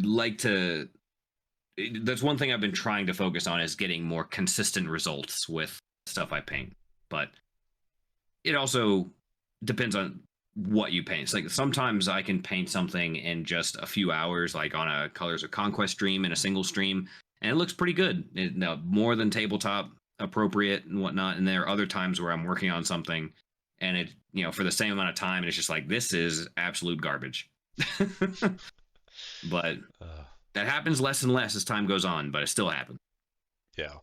like to, that's one thing I've been trying to focus on is getting more consistent results with stuff I paint. But it also depends on what you paint. It's like sometimes I can paint something in just a few hours, like on a Colors of Conquest stream in a single stream, and it looks pretty good. More than tabletop appropriate and whatnot. And there are other times where I'm working on something and it, for the same amount of time, and it's just like, this is absolute garbage. But that happens less and less as time goes on, but it still happens. Yeah.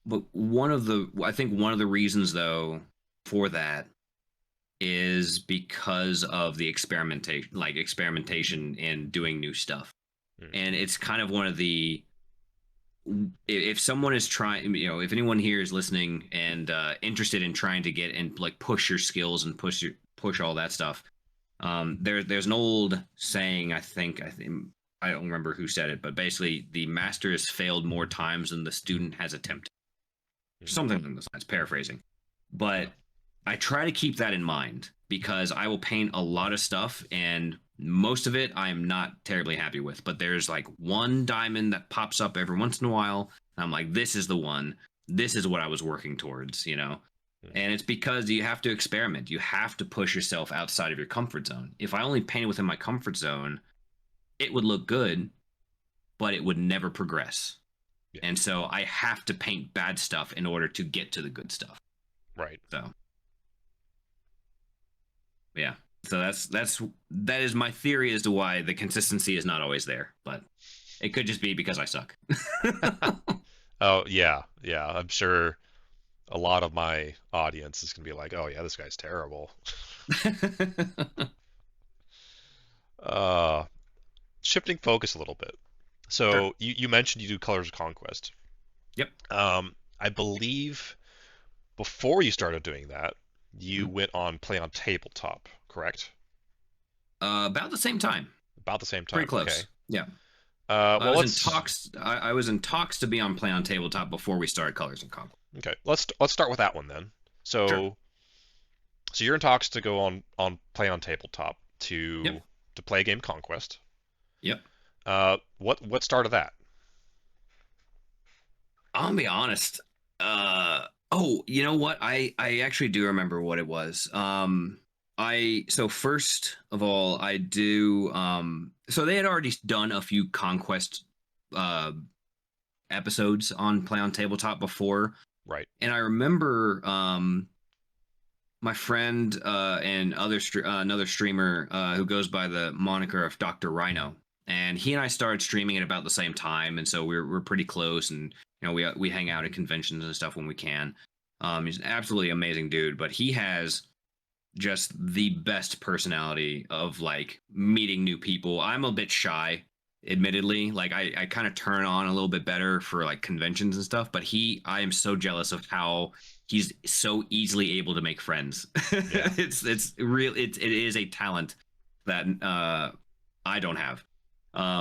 But I think one of the reasons though for that is because of the experimentation in doing new stuff. And it's kind of one of the, if someone is trying, if anyone here is listening and interested in trying to get and like push your skills and push all that stuff, there's an old saying, I don't remember who said it, but basically the master has failed more times than the student has attempted. Something along those lines, paraphrasing. But I try to keep that in mind because I will paint a lot of stuff, and most of it I am not terribly happy with. But there's like one diamond that pops up every once in a while. And I'm like, this is the one. This is what I was working towards, you know? And it's because you have to experiment. You have to push yourself outside of your comfort zone. If I only painted within my comfort zone, it would look good, but it would never progress. Yeah. And so I have to paint bad stuff in order to get to the good stuff. Right. So yeah. So that is my theory as to why the consistency is not always there, but it could just be because I suck. Oh yeah, yeah. I'm sure a lot of my audience is gonna be like, "Oh yeah, this guy's terrible." Uh, Shifting focus a little bit. Sure. So you mentioned you do Colors of Conquest. Yep. I believe before you started doing that, you Mhm. went on Play on Tabletop, correct? About the same time. About the same Pretty time. Okay. close. Yeah. I Well, was in let's talks. I was in talks to be on Play on Tabletop before we started Colors and Conquest. okay. Let's start with that one then. Sure. So you're in talks to go on Play on Tabletop Yep. to play a game Conquest. Yep. What started that? I'm gonna be honest. Oh, you know what? I actually do remember what it was. So first of all, I do. So they had already done a few Conquest uh episodes on Play on Tabletop before, Right. and I remember my friend and another streamer who goes by the moniker of Dr. Rhino, and he and I started streaming at about the same time, and so we're pretty close, and you know we hang out at conventions and stuff when we can. He's an absolutely amazing dude, but he has just the best personality of like meeting new people. I'm a bit shy, admittedly. Like I kind of turn on a little bit better for like conventions and stuff, but I am so jealous of how he's so easily able to make friends. Yeah. It's real it is a talent that I don't have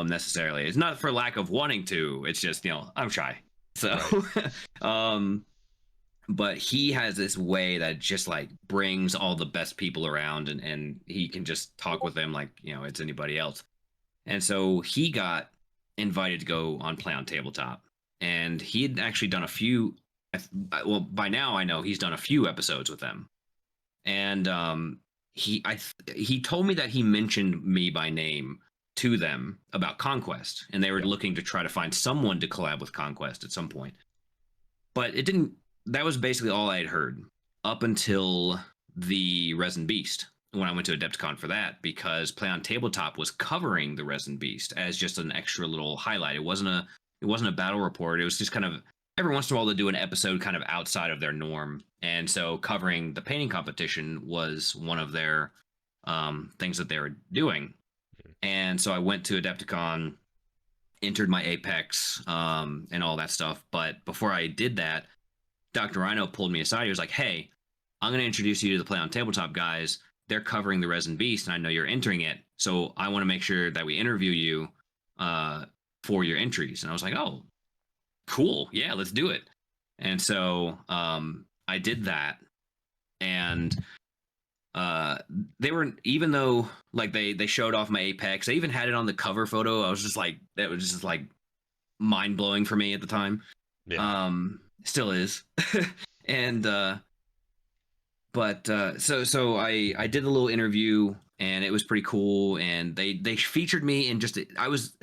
necessarily. It's not for lack of wanting to. It's just, you know, I'm shy. So Right. but he has this way that just like brings all the best people around, and he can just talk with them like, you know, it's anybody else. And so he got invited to go on Play on Tabletop, and he had actually done a few. Well, by now I know he's done a few episodes with them, and he told me that he mentioned me by name to them about Conquest, and they were Yeah. looking to try to find someone to collab with Conquest at some point. But it didn't. That was basically all I had heard up until the Resin Beast when I went to Adepticon for that, because Play on Tabletop was covering the Resin Beast as just an extra little highlight. It wasn't a battle report. It was just kind of every once in a while to do an episode kind of outside of their norm. And so covering the painting competition was one of their things that they were doing. And so I went to Adepticon, entered my Apex, and all that stuff. But before I did that, Dr. Rhino pulled me aside. He was like, "Hey, I'm going to introduce you to the Play on Tabletop guys. They're covering the Resin Beast, and I know you're entering it. So I want to make sure that we interview you for your entries." And I was like, "Oh, cool. Yeah, let's do it." And so I did that. And they were, even though like they showed off my Apex, they even had it on the cover photo. I was just like, that was just like mind blowing for me at the time. Yeah. Still is. And so I did a little interview, and it was pretty cool, and they featured me in just I was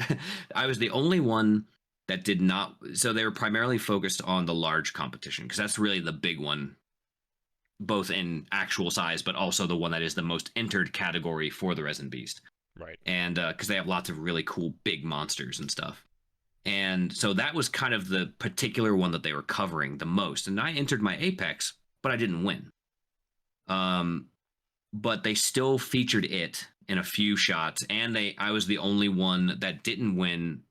I was the only one that did not. So they were primarily focused on the large competition, because that's really the big one, both in actual size but also the one that is the most entered category for the Resin Beast. Right. And because they have lots of really cool big monsters and stuff. And so that was kind of the particular one that they were covering the most. And I entered my Apex, but I didn't win. But they still featured it in a few shots, and I was the only one that didn't win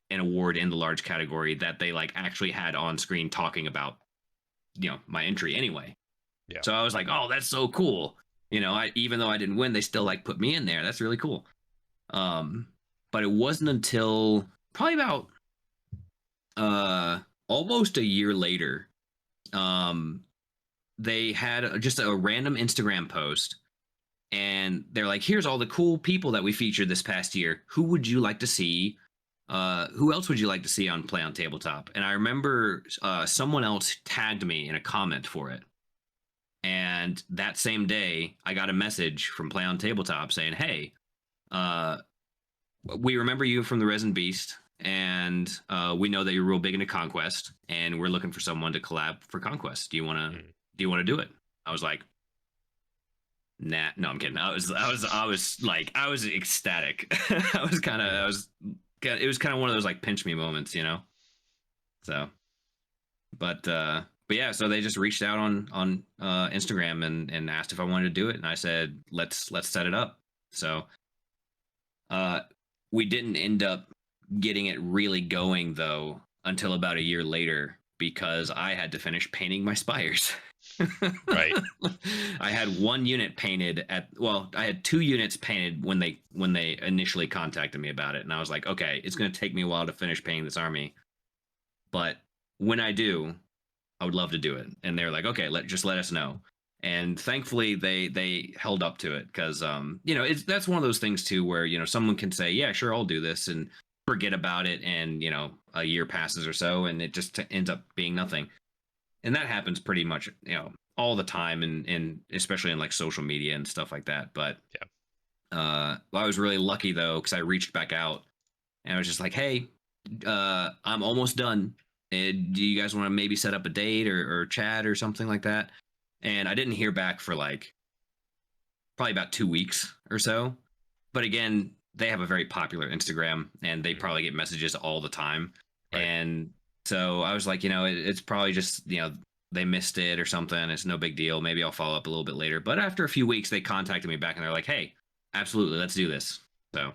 an award in the large category that they like actually had on screen talking about, you know, my entry anyway. Yeah. So I was like, "Oh, that's so cool." You know, even though I didn't win, they still like put me in there. That's really cool. But it wasn't until probably about almost a year later, they had just a random Instagram post and they're like, "Here's all the cool people that we featured this past year. Who would you like to see? Who else would you like to see on Play on Tabletop?" And I remember someone else tagged me in a comment for it. And that same day, I got a message from Play on Tabletop saying, "Hey, uh, we remember you from the Resin Beast, and we know that you're real big into Conquest, and we're looking for someone to collab for Conquest. Mm. Do you want to do it?" I was like, "Nah, no, I'm kidding." I was ecstatic. It was kind of one of those like pinch me moments, you know. So, but yeah, so they just reached out on Instagram and asked if I wanted to do it, and I said, let's set it up. So, uh, we didn't end up getting it really going though until about a year later because I had to finish painting my spires. Right. I had one unit painted I had two units painted when they initially contacted me about it, and I was like, okay, it's going to take me a while to finish painting this army, but when I do, I would love to do it. And they're like, okay, just let us know. And thankfully they held up to it because that's one of those things too where someone can say, yeah, sure, I'll do this, and forget about it, and a year passes or so and it just ends up being nothing. And that happens pretty much all the time, and especially in like social media and stuff like that. But I was really lucky though because I reached back out and I was just like, hey, I'm almost done. Do you guys want to maybe set up a date or chat or something like that? And I didn't hear back for like probably about 2 weeks or so. But again, they have a very popular Instagram and they probably get messages all the time. Right. And so I was like, it's probably just, they missed it or something. It's no big deal. Maybe I'll follow up a little bit later. But after a few weeks, they contacted me back and they're like, hey, absolutely, let's do this. So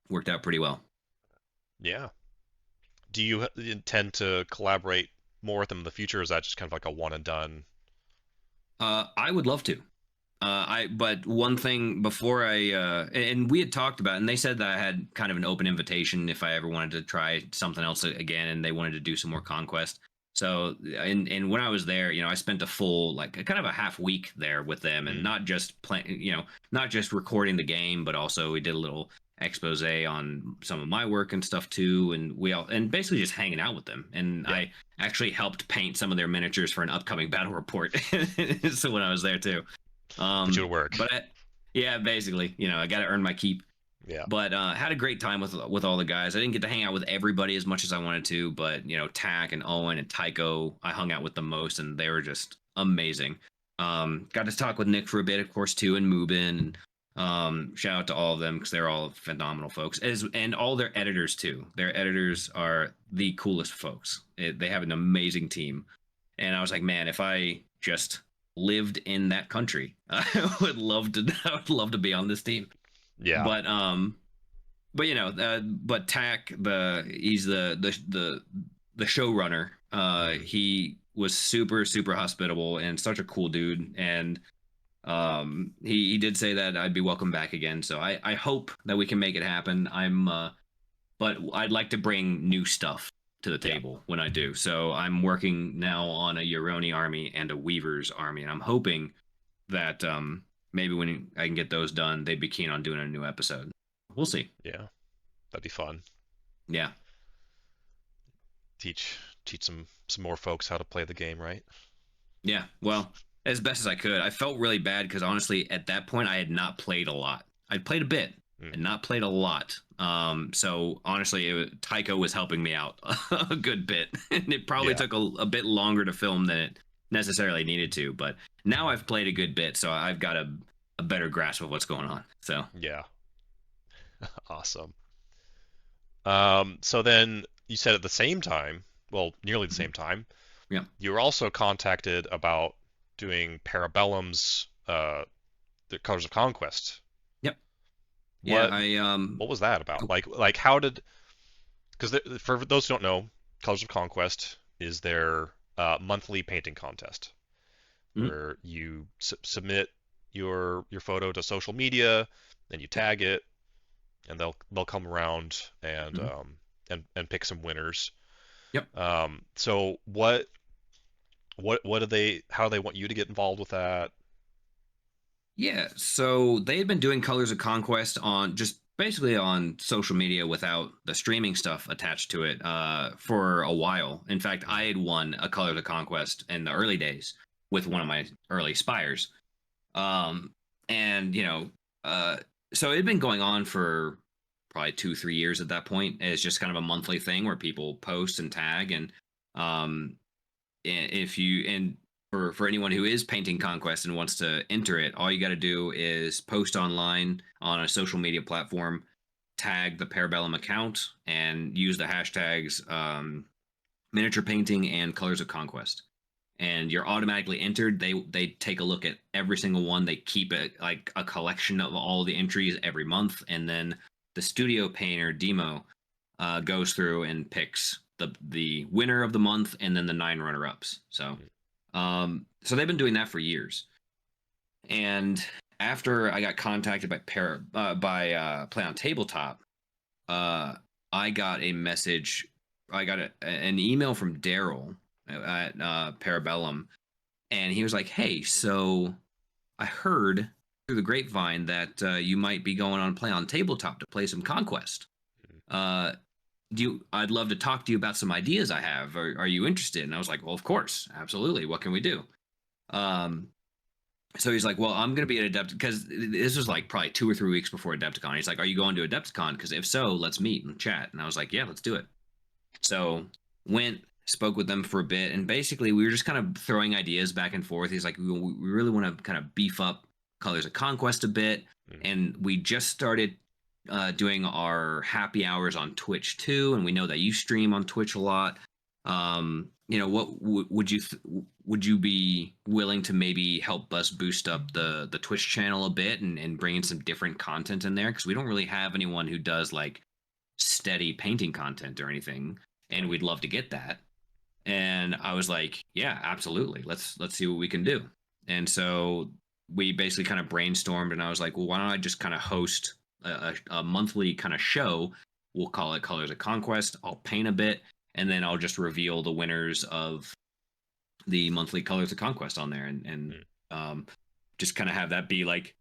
worked out pretty well. Yeah. Do you intend to collaborate more with them in the future, or is that just kind of like a one and done? I would love to. But one thing before and we had talked about, and they said that I had kind of an open invitation if I ever wanted to try something else again, and they wanted to do some more Conquest. So, and when I was there, I spent a full, like, kind of a half week there with them, and not just playing, not just recording the game, but also we did a little expose on some of my work and stuff too, and basically just hanging out with them. And Yeah. I actually helped paint some of their miniatures for an upcoming battle report. So when I was there too. Put you to work. Yeah, basically, I got to earn my keep. Yeah. But had a great time with all the guys. I didn't get to hang out with everybody as much as I wanted to, but Tack and Owen and Tycho, I hung out with the most, and they were just amazing. Got to talk with Nick for a bit, of course, too, and Mubin. And shout out to all of them because they're all phenomenal folks, and all their editors too. Their editors are the coolest folks. They have an amazing team, and I was like, man, if I just lived in that country, I would love to be on this team. Yeah. But Tack, he's the showrunner. He was super super hospitable and such a cool dude, and he did say that I'd be welcome back again. So I hope that we can make it happen. But I'd like to bring new stuff to the table when I do. So I'm working now on a Euroni army and a Weaver's army, and I'm hoping that maybe when I can get those done, they'd be keen on doing a new episode. We'll see. Yeah. That'd be fun. Yeah. Teach some more folks how to play the game, right? Yeah. Well, as best as I could. I felt really bad because honestly, at that point, I had not played a lot. I'd played a bit and not played a lot. So honestly, Tycho was helping me out a good bit, and it probably took a bit longer to film than it necessarily needed to. But now I've played a good bit, so I've got a better grasp of what's going on. So Yeah. Awesome. So then you said at the same time, well, nearly the same time, yeah, you were also contacted about doing Para Bellum's the Colors of Conquest. yep, What yeah. what was that about? Like how did, because for those who don't know, Colors of Conquest is their monthly painting contest Mhm. where you submit your photo to social media, then you tag it, and they'll come around and Mhm. and pick some winners. Yep. So what do they how do they want you to get involved with that? Yeah, so they had been doing Colors of Conquest on just basically on social media without the streaming stuff attached to it for a while. In fact, I Mhm. had won a Colors of Conquest in the early days with one of my early spires. Um, and, uh, so it had been going on for probably 2, 3 years at that point. It's just kind of a monthly thing where people post and tag. And um, if you, and for anyone who is painting Conquest and wants to enter it, all you got to do is post online on a social media platform, tag the Para Bellum account, and use the hashtags miniature painting and colors of conquest, and you're automatically entered. They take a look at every single one. They keep it like a collection of all the entries every month, and then the studio painter Demo goes through and picks the winner of the month and then the 9 runner-ups. So they've been doing that for years. And after I got contacted by Play on Tabletop, uh, I got a message. I got an email from Daryl at Para Bellum, and he was like, "Hey, so I heard through the grapevine that you might be going on Play on Tabletop to play some Conquest. Uh, I'd love to talk to you about some ideas I have. Are you interested?" And I was like, "Well, of course, absolutely. What can we do?" Um, so he's like, "Well, I'm going to be at Adept because this was like probably 2 or 3 weeks before Adepticon. He's like, "Are you going to Adepticon? Because if so, let's meet and chat." And I was like, "Yeah, let's do it." So went, spoke with them for a bit, and basically we were just kind of throwing ideas back and forth. He's like, "We really want to kind of beef up Colors of Conquest a bit," Mhm. and we just started doing our happy hours on Twitch too, and we know that you stream on Twitch a lot. What would you be willing to maybe help us boost up the Twitch channel a bit and bring in some different content in there, because we don't really have anyone who does like steady painting content or anything, and Right. we'd love to get that. And I was like, yeah, absolutely, let's see what we can do. And so we basically kind of brainstormed, and I was like, well, why don't I just kind of host a monthly kind of show. We'll call it Colors of Conquest. I'll paint a bit, and then I'll just reveal the winners of the monthly Colors of Conquest on there, and Mhm. um, just kind of have that be like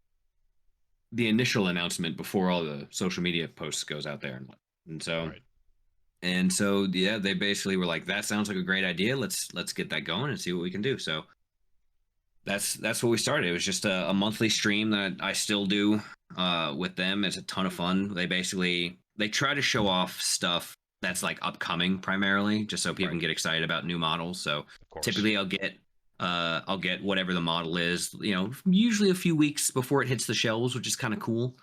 the initial announcement before all the social media posts goes out there. And so Right. yeah, they basically were like, that sounds like a great idea. Let's get that going and see what we can do. So that's what we started. It was just a monthly stream that I still do with them. It's a ton of fun. They try to show off stuff that's like upcoming primarily, just so people Right. can get excited about new models. So Of course. typically I'll get whatever the model is, usually a few weeks before it hits the shelves, which is kind of cool.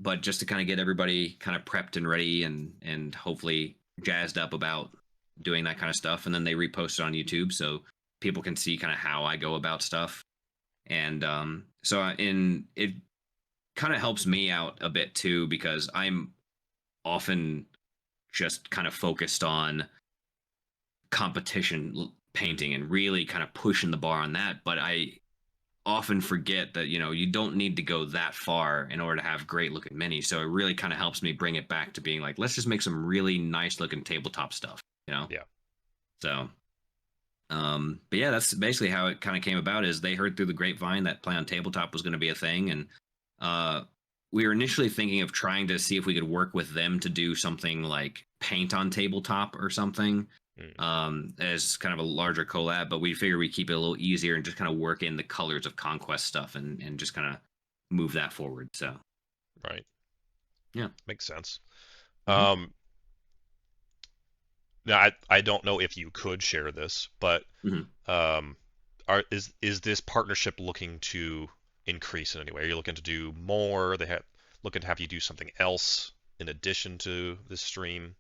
But just to kind of get everybody kind of prepped and ready and hopefully jazzed up about doing that kind of stuff, and then they repost it on YouTube so people can see kind of how I go about stuff. And in it kind of helps me out a bit too, because I'm often just kind of focused on competition Mhm. painting and really kind of pushing the bar on that, but I often forget that you don't need to go that far in order to have great looking minis. So it really kind of helps me bring it back to being like, let's just make some really nice looking tabletop stuff. Yeah. So but yeah, that's basically how it kind of came about. Is they heard through the grapevine that Play on Tabletop was going to be a thing, and uh, we were initially thinking of trying to see if we could work with them to do something like Paint on Tabletop or something, Mm. as kind of a larger collab. But we figured we'd keep it a little easier and just kind of work in the Colors of Conquest stuff and just kind of move that forward. So Right. yeah. Makes sense. Hmm. Um, Now I don't know if you could share this, but Hmm. um, is this partnership looking to increase in any way? Are you looking to do more? They have looking to have you do something else in addition to this stream?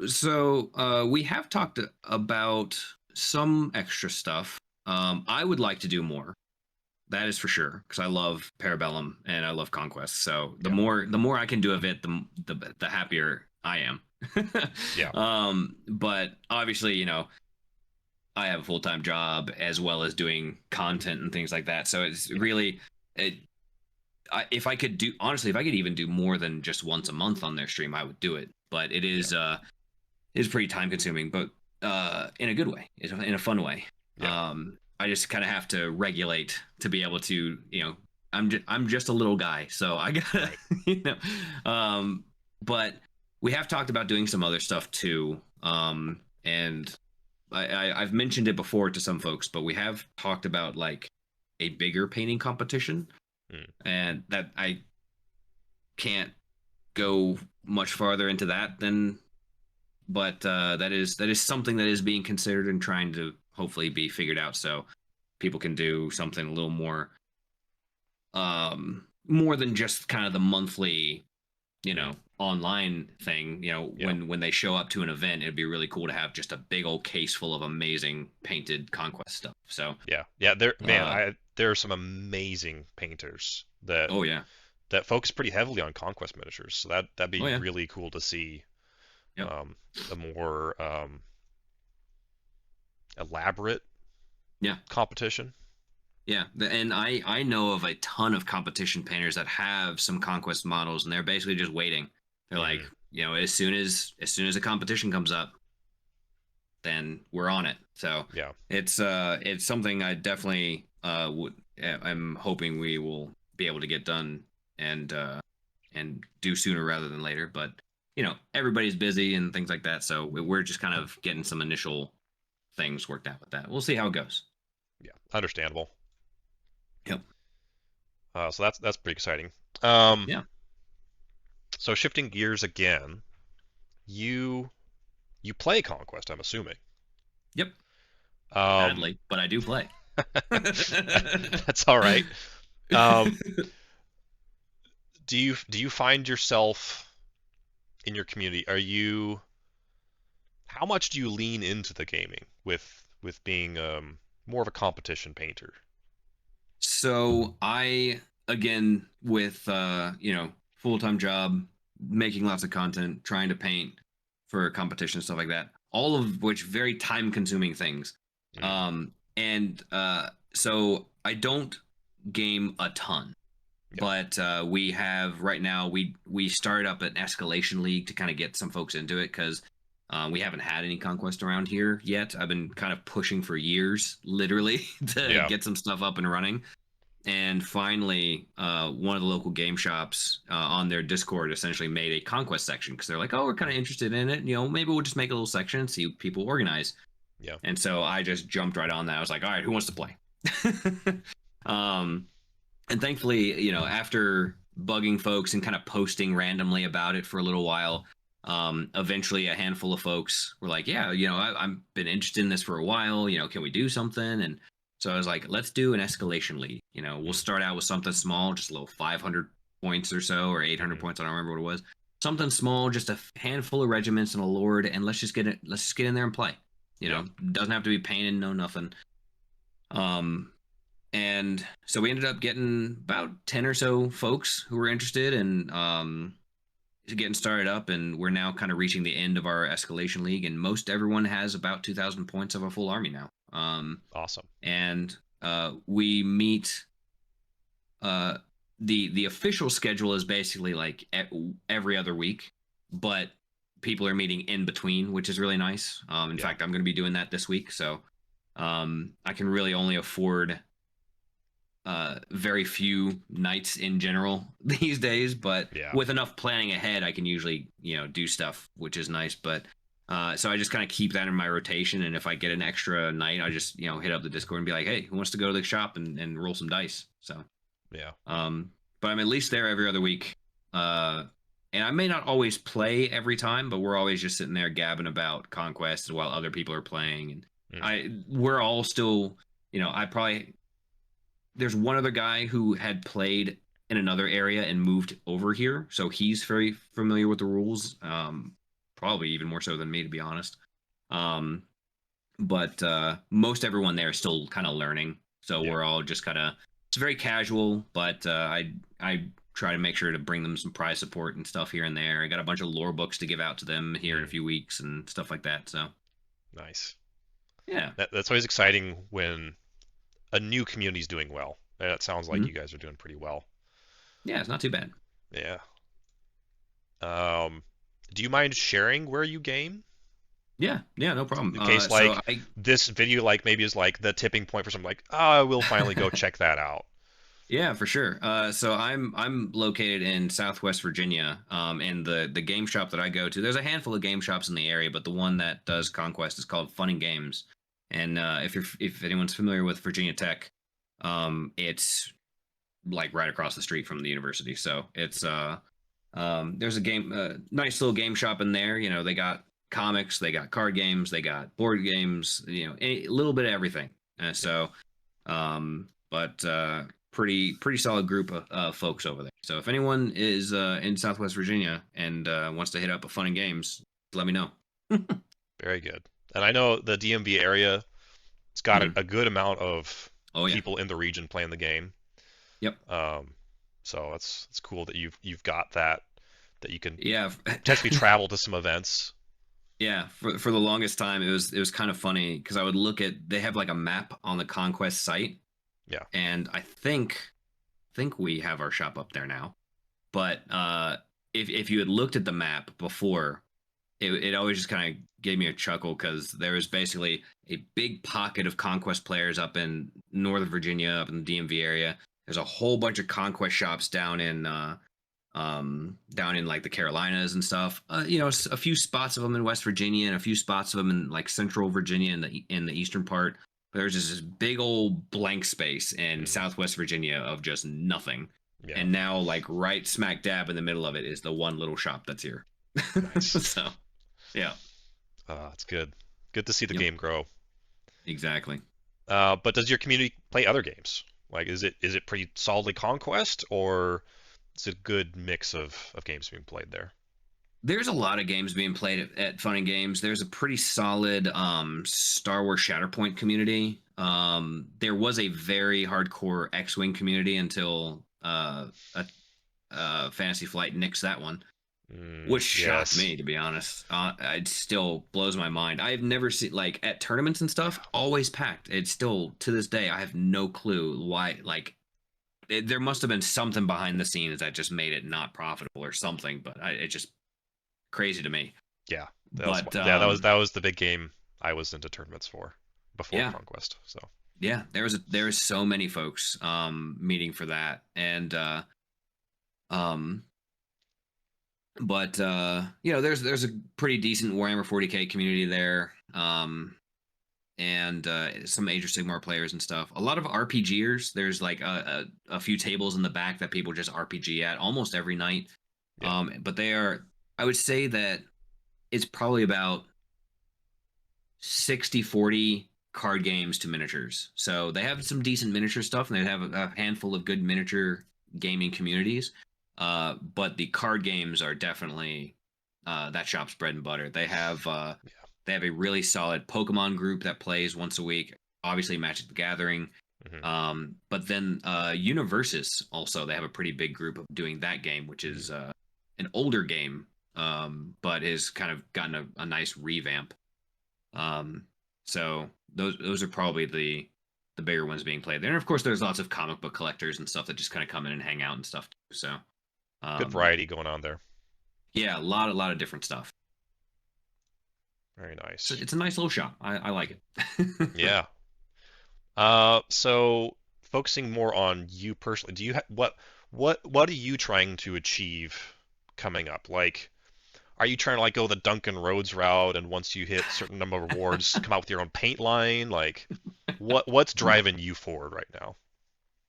So we have talked about some extra stuff. I would like to do more. That is for sure, because I love Para Bellum and I love Conquest. So the Yeah. more I can do of it, the happier I am. Yeah. But obviously, I have a full time job as well as doing content and things like that. So it's Yeah. really, it, if I could do honestly, if I could even do more than just once a month on their stream, I would do it. But Yeah. it is pretty time consuming, but in a good way, in a fun way. Yeah. I just kind of have to regulate to be able to, I'm just a little guy, so I gotta, Right. you know, um, but we have talked about doing some other stuff too, and I've mentioned it before to some folks, but we have talked about like a bigger painting competition, Mm. and that I can't go much farther into that than, but that is something that is being considered and trying to hopefully be figured out, so people can do something a little more than just kind of the monthly, Mm. online thing. Yeah. When they show up to an event, it'd be really cool to have just a big old case full of amazing painted Conquest stuff. So, Yeah. Yeah. There, man. uh, There are some amazing painters that oh yeah, focus pretty heavily on Conquest miniatures. So that'd be oh yeah, really cool to see yep, a more elaborate yeah, competition. yeah. And I know of a ton of competition painters that have some Conquest models, and they're basically just waiting. They're like, Mm. as soon as a competition comes up, then we're on it. So Yeah. it's something I definitely I'm hoping we will be able to get done and do sooner rather than later. But everybody's busy and things like that, so we're just kind of getting some initial things worked out with that. We'll see how it goes. Yeah. Understandable. Yep. So that's pretty exciting. Um, Yeah. so shifting gears again, you you play Conquest, I'm assuming. Yep. Um, Badly, but I do play. that's all right. Um, do you find yourself in your community? How much do you lean into the gaming with being more of a competition painter? So I, again, with full-time job, making lots of content, trying to paint for competition, stuff like that, all of which very time-consuming things. Mm. And so I don't game a ton, Yeah. but we have right now, we started up an escalation league to kind of get some folks into it, because we haven't had any Conquest around here yet. I've been kind of pushing for years, literally, to Yeah. get some stuff up and running. And finally, one of the local game shops on their Discord essentially made a Conquest section, because they're like, "Oh, we're kind of interested in it. Maybe we'll just make a little section and see people organize." Yeah. And so I just jumped right on that. I was like, "All right, who wants to play?" um, and thankfully, after bugging folks and kind of posting randomly about it for a little while, eventually a handful of folks were like, "Yeah, I've been interested in this for a while. Can we do something?" And so I was like, "Let's do an escalation league. We'll Mm. start out with something small, just a little 500 points or so, or 800 Hmm. points. I don't remember what it was. Something small, just a handful of regiments and a lord, and let's just get it. Let's just get in there and play. Yeah. Doesn't have to be painted, no nothing." Um, and so we ended up getting about 10 or so folks who were interested in getting started up, and we're now kind of reaching the end of our escalation league, and most everyone has about 2,000 points of a full army now. Awesome. And we meet uh, the official schedule is basically like every other week, but people are meeting in between, which is really nice. In Yeah. fact, I'm going to be doing that this week, so I can really only afford very few nights in general these days, but Yeah. with enough planning ahead, I can usually, do stuff, which is nice. But so I just kind of keep that in my rotation. And if I get an extra night, I just, hit up the Discord and be like, "Hey, who wants to go to the shop and roll some dice?" So, Yeah. but I'm at least there every other week. And I may not always play every time, but we're always just sitting there gabbing about Conquest while other people are playing. And Mm. we're all still, I probably, there's one other guy who had played in another area and moved over here, so he's very familiar with the rules. Probably even more so than me, to be honest. Um, but most everyone there is still kind of learning, so Yeah. we're all just kind of, it's very casual. But I try to make sure to bring them some prize support and stuff here and there. I got a bunch of lore books to give out to them here in a Mm. few weeks and stuff like that. So Nice. yeah. That's always exciting when a new community's doing well. And it sounds like you Mhm. guys are doing pretty well. Yeah, it's not too bad. Yeah. Um, do you mind sharing where you game? Yeah, no problem. In case So like I this video like maybe is like the tipping point for something like, oh, I will finally go check that out. Yeah, for sure. So I'm located in Southwest Virginia, and the game shop that I go to, there's a handful of game shops in the area, but the one that does Conquest is called Fun and Games. And if anyone's familiar with Virginia Tech, it's like right across the street from the university. So it's there's a nice little game shop in there. You know, they got comics, they got card games, they got board games. You know, a little bit of everything. But pretty solid group of folks over there. So if anyone is in Southwest Virginia and wants to hit up a Fun and Games, let me know. Very good. And I know the DMV area, it's got Mhm. a good amount of Oh yeah. people in the region playing the game. Yep. So it's cool that you've got that you can Yeah. potentially travel to some events. Yeah, for the longest time it was kind of funny because I would look at they have like a map on the Conquest site, Yeah. and I think we have our shop up there now. But if you had looked at the map before, it always just kind of gave me a chuckle because there was basically a big pocket of Conquest players up in Northern Virginia, up in the DMV area. There's a whole bunch of Conquest shops down in like the Carolinas and stuff. You know, a few spots of them in West Virginia and a few spots of them in like Central Virginia in the eastern part. There's just this big old blank space in Mhm. Southwest Virginia of just nothing. Yeah. And now, like right smack dab in the middle of it is the one little shop that's here. Nice. So, yeah, It's good. Good to see the yep, game grow. exactly. But does your community play other games? Like, is it pretty solidly Conquest, or is it a good mix of games being played there? There's a lot of games being played at Fun and Games. There's a pretty solid Star Wars Shatterpoint community. There was a very hardcore X-wing community until Fantasy Flight nixed that one, which shocked Yes. me to be honest. It still blows my mind. I've never seen like at tournaments and stuff, always packed. It's still to this day I have no clue why. Like there must have been something behind the scenes that just made it not profitable or something. But it's just crazy to me. Yeah. But That was the big game I was into tournaments for before yeah, Conquest. So yeah, there was so many folks meeting for that, and um, but you know, there's a pretty decent Warhammer 40K community there, and some Age of Sigmar players and stuff. A lot of RPGers. There's like a few tables in the back that people just RPG at almost every night. yeah. But I would say that it's probably about 60-40 card games to miniatures. So they have some decent miniature stuff, and they have a handful of good miniature gaming communities. But the card games are definitely that shop's bread and butter. Yeah. They have a really solid Pokemon group that plays once a week. Obviously, Magic the Gathering. Hmm. But then Universus also they have a pretty big group of doing that game, which is an older game, but has kind of gotten a nice revamp. So those are probably the bigger ones being played there. And of course, there's lots of comic book collectors and stuff that just kind of come in and hang out and stuff too. So Good um, variety going on there. yeah, a lot of different stuff. Very So nice. it's a nice little shop. I like it. Yeah. So focusing more on you personally, do you what are you trying to achieve coming up? Like, are you trying to like go the Duncan Rhodes route, and once you hit certain number of awards, come out with your own paint line? Like, what's driving you forward right now?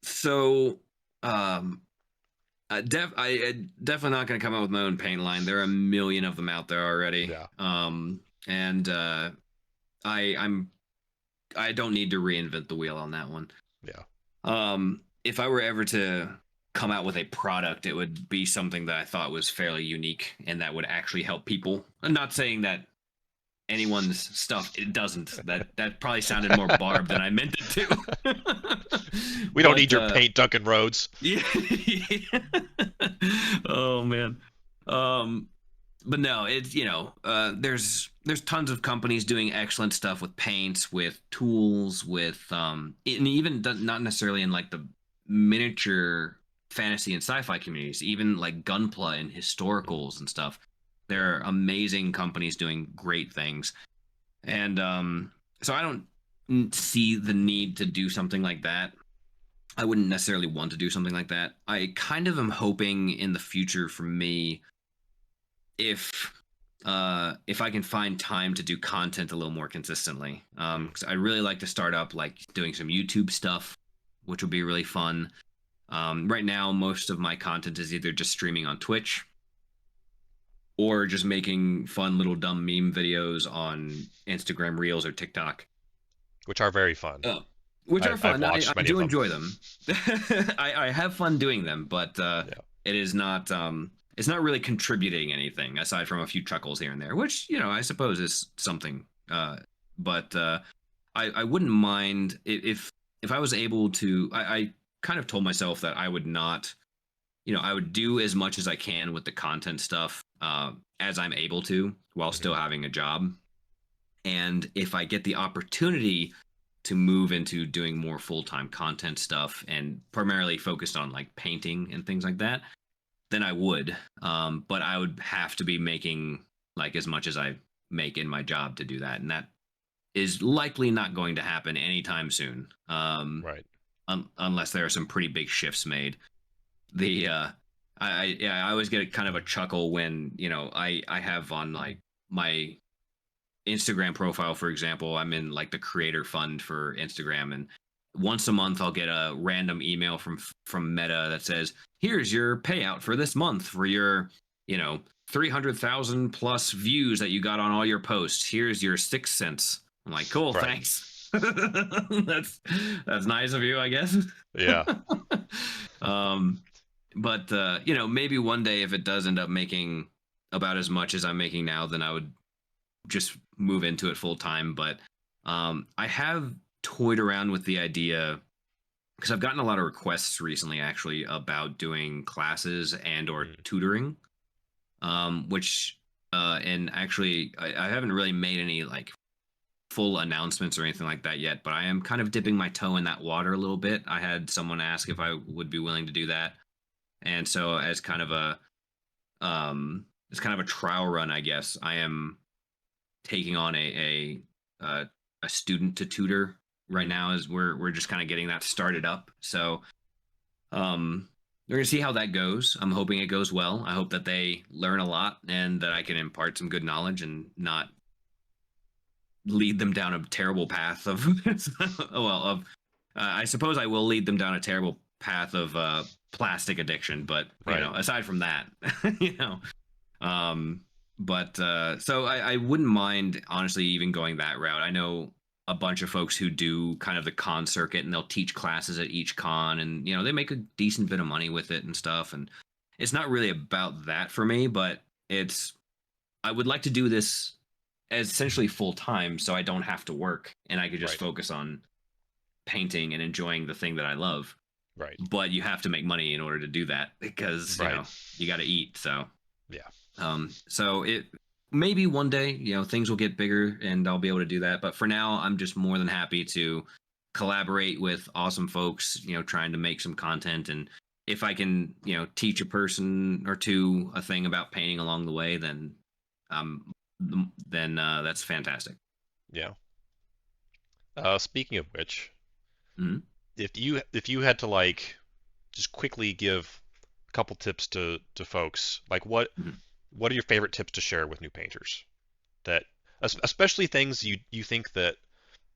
So um, I definitely not going to come out with my own paint line. There are a million of them out there already. Yeah. And I I'm I don't need to reinvent the wheel on that one. Yeah. If I were ever to come out with a product, it would be something that I thought was fairly unique and that would actually help people. I'm not saying that anyone's stuff it doesn't. That probably sounded more barbed than I meant it to. We don't need But your paint, Duncan Rhodes. yeah. Oh man. Um but no, it's there's tons of companies doing excellent stuff with paints, with tools, with and even not necessarily in like the miniature fantasy and sci-fi communities, even like Gunpla and historicals and stuff. There are amazing companies doing great things. And so I don't see the need to do something like that. I wouldn't necessarily want to do something like that. I kind of am hoping in the future for me, if if I can find time to do content a little more consistently. Because I really like to start up like doing some YouTube stuff, which would be really fun. Right now, most of my content is either just streaming on Twitch or just making fun little dumb meme videos on Instagram Reels or TikTok. which are very fun. Oh, which are I've fun. I watched many of do them. enjoy them. I have fun doing them, but Yeah. it is not it's not really contributing anything aside from a few chuckles here and there, which I suppose is something. But I wouldn't mind if I was able to. I kind of told myself that I would not. I would do as much as I can with the content stuff as I'm able to while still having a job. And if I get the opportunity to move into doing more full-time content stuff and primarily focused on like painting and things like that, then I would. But I would have to be making like as much as I make in my job to do that, and that is likely not going to happen anytime soon. Right. Unless there are some pretty big shifts made. The I always get a kind of a chuckle when I have on like my Instagram profile, for example, I'm in like the creator fund for Instagram, and once a month I'll get a random email from Meta that says, "Here's your payout for this month for your, 300,000 plus views that you got on all your posts. Here's your 6 cents." I'm like, "Cool, Right. thanks." That's nice of you, I guess. Yeah. But maybe one day if it does end up making about as much as I'm making now, then I would just move into it full time. But I have toyed around with the idea because I've gotten a lot of requests recently, actually, about doing classes and or tutoring, which and actually I haven't really made any like full announcements or anything like that yet, but I am kind of dipping my toe in that water a little bit. I had someone ask if I would be willing to do that, and so as kind of a trial run, I guess I am taking on a student to tutor right now, as we're just kind of getting that started up. So we're gonna see how that goes. I'm hoping it goes well. I hope that they learn a lot and that I can impart some good knowledge and not lead them down a terrible path of I suppose I will lead them down a terrible path of plastic addiction, but Right. aside from that, you know but so I wouldn't mind honestly even going that route. I know a bunch of folks who do kind of the con circuit, and they'll teach classes at each con, and they make a decent bit of money with it and stuff. And it's not really about that for me, but I would like to do this as essentially full time, so I don't have to work and I could just Right. focus on painting and enjoying the thing that I love. Right. But you have to make money in order to do that because Right. you got to eat. So Yeah. so it maybe one day, things will get bigger and I'll be able to do that. But for now, I'm just more than happy to collaborate with awesome folks, trying to make some content. And if I can, teach a person or two a thing about painting along the way, then that's fantastic. Yeah. Speaking of which, Mhm. if you had to like just quickly give a couple tips to folks, like Mhm. what are your favorite tips to share with new painters, that especially things you think that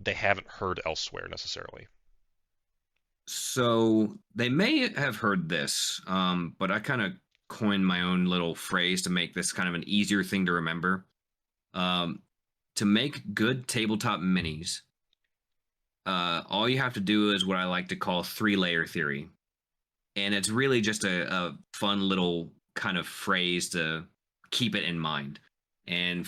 they haven't heard elsewhere necessarily? So they may have heard this, but I kind of coined my own little phrase to make this kind of an easier thing to remember. Um, to make good tabletop minis, all you have to do is what I like to call three-layer theory, and it's really just a fun little kind of phrase to keep it in mind. And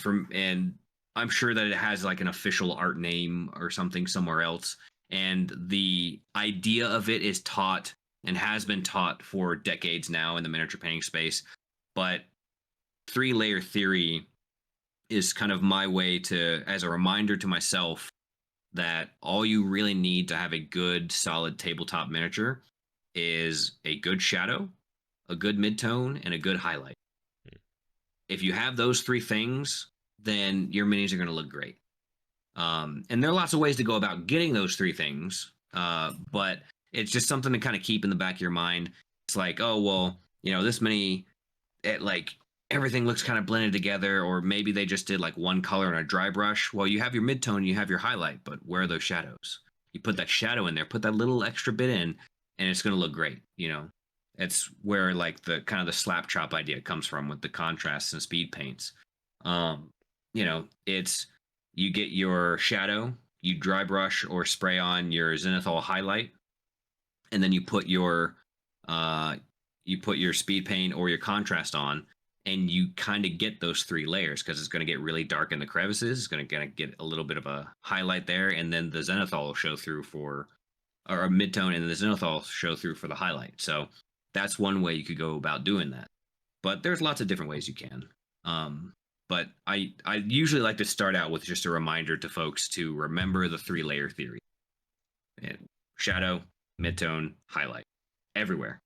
I'm sure that it has like an official art name or something somewhere else. And the idea of it is taught and has been taught for decades now in the miniature painting space. But three-layer theory is kind of my way to, as a reminder to myself, that all you really need to have a good, solid tabletop miniature is a good shadow, a good midtone, and a good highlight. If you have those three things, then your minis are going to look great. And there are lots of ways to go about getting those three things, but it's just something to kind of keep in the back of your mind. It's like, oh, well, this many, like everything looks kind of blended together, or maybe they just did like one color in a dry brush. Well, you have your midtone, you have your highlight, but where are those shadows? You put that shadow in there, put that little extra bit in, and it's going to look great. It's where like the kind of the slap chop idea comes from with the contrasts and speed paints. It's you get your shadow, you dry brush or spray on your zenithal highlight, and then you put your speed paint or your contrast on, and you kind of get those three layers because it's going to get really dark in the crevices. It's going to get a little bit of a highlight there, and then the zenithal will show through or a midtone, and the zenithal will show through for the highlight. So that's one way you could go about doing that. But there's lots of different ways you can. But I usually like to start out with just a reminder to folks to remember the 3-layer theory. Shadow, midtone, highlight. Everywhere.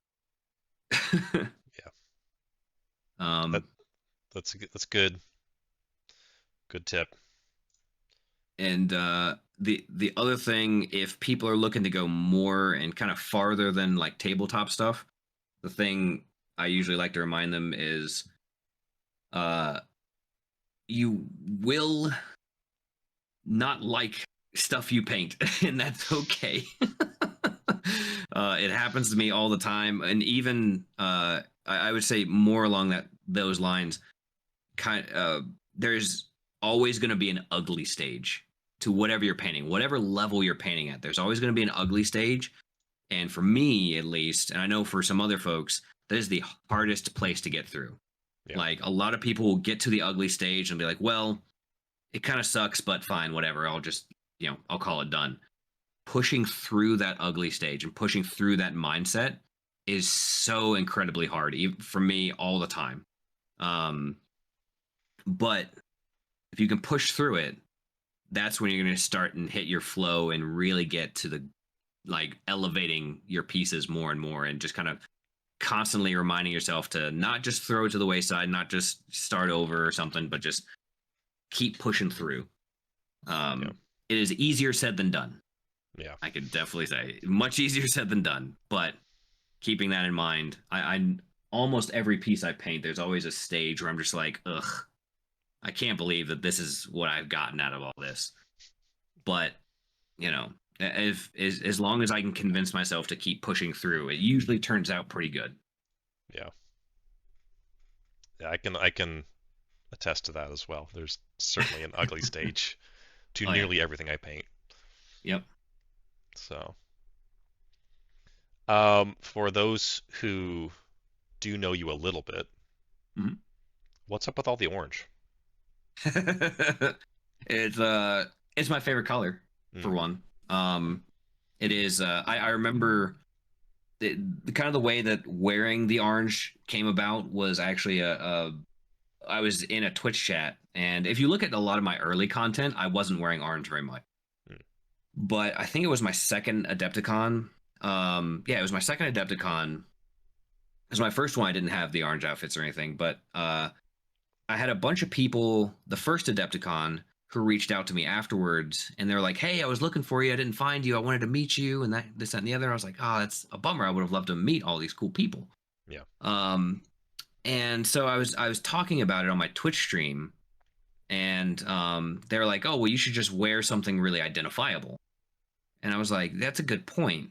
Yeah. That's good. Good tip. And the other thing, if people are looking to go more and kind of farther than like tabletop stuff, the thing I usually like to remind them is you will not like stuff you paint, and that's okay. It happens to me all the time, and even I would say more along those lines. There's always going to be an ugly stage to whatever you're painting, whatever level you're painting at. There's always going to be an ugly stage, and for me at least, and I know for some other folks, that is the hardest place to get through. Yeah. Like a lot of people will get to the ugly stage and be like, well, it kind of sucks, but fine, whatever. I'll just, I'll call it done. Pushing through that ugly stage and pushing through that mindset is so incredibly hard, even for me all the time. But if you can push through it, that's when you're going to start and hit your flow and really get to the like elevating your pieces more and more, and just kind of constantly reminding yourself to not just throw it to the wayside, not just start over or something, but just keep pushing through. It is easier said than done. Yeah, I could definitely say much easier said than done, but keeping that in mind, I almost every piece I paint, there's always a stage where I'm just like, ugh, I can't believe that this is what I've gotten out of all this. But, if as long as I can convince myself to keep pushing through, it usually turns out pretty good. Yeah. Yeah, I can attest to that as well. There's certainly an ugly stage to nearly everything I paint. Yep. So, for those who do know you a little bit, what's up with all the orange? It's my favorite color for one. It is. I remember the kind of the way that wearing the orange came about was actually I was in a Twitch chat, and if you look at a lot of my early content, I wasn't wearing orange very much. But I think it was my second Adepticon. It was my second Adepticon. It was my first one. I didn't have the orange outfits or anything, but I had a bunch of people the first Adepticon who reached out to me afterwards, and they're like, "Hey, I was looking for you. I didn't find you. I wanted to meet you, and this, that, and the other." I was like, "Oh, that's a bummer. I would have loved to meet all these cool people." Yeah. And so I was talking about it on my Twitch stream, and they were like, "Oh, well, you should just wear something really identifiable." And I was like, "That's a good point."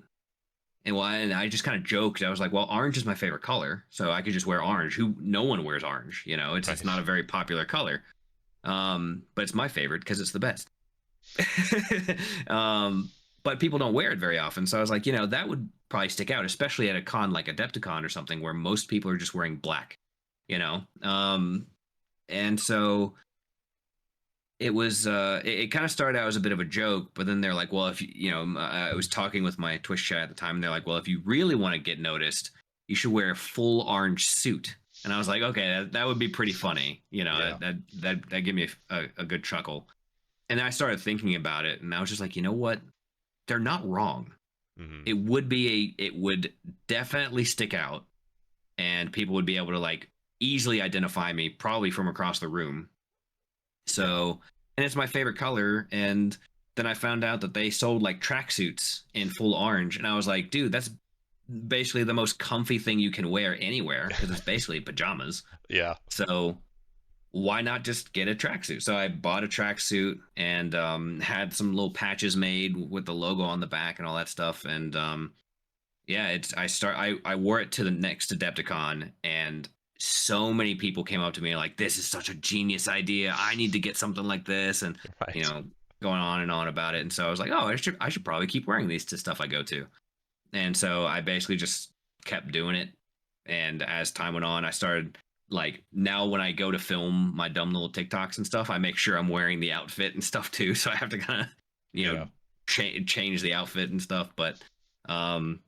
And I just kind of joked. I was like, "Well, orange is my favorite color, so I could just wear orange. No one wears orange, It's not a very popular color, but it's my favorite because it's the best." But people don't wear it very often, so I was like, that would probably stick out, especially at a con like Adepticon or something where most people are just wearing black, and so it was it kind of started out as a bit of a joke, but then they're like, well, if I was talking with my Twitch chat at the time, and they're like, well, if you really want to get noticed, you should wear a full orange suit. And I was like, okay, that would be pretty funny, that gave me a good chuckle. And then I started thinking about it, and I was just like, you know what, they're not wrong. It would definitely stick out, and people would be able to like easily identify me, probably from across the room. So and it's my favorite color. And then I found out that they sold like tracksuits in full orange, and I was like, dude, that's basically the most comfy thing you can wear anywhere because it's basically pajamas. Yeah. So why not just get a tracksuit? So I bought a tracksuit and had some little patches made with the logo on the back and all that stuff. And yeah, I wore it to the next Adepticon, and so many people came up to me like, "This is such a genius idea. I need to get something like this," and you Right. know, going on and on about it. And so I was like, "Oh, I should probably keep wearing these to stuff I go to." And so I basically just kept doing it. And as time went on, I started like now when I go to film my dumb little TikToks and stuff, I make sure I'm wearing the outfit and stuff too. So I have to kind of, you know, Yeah. change the outfit and stuff. But um,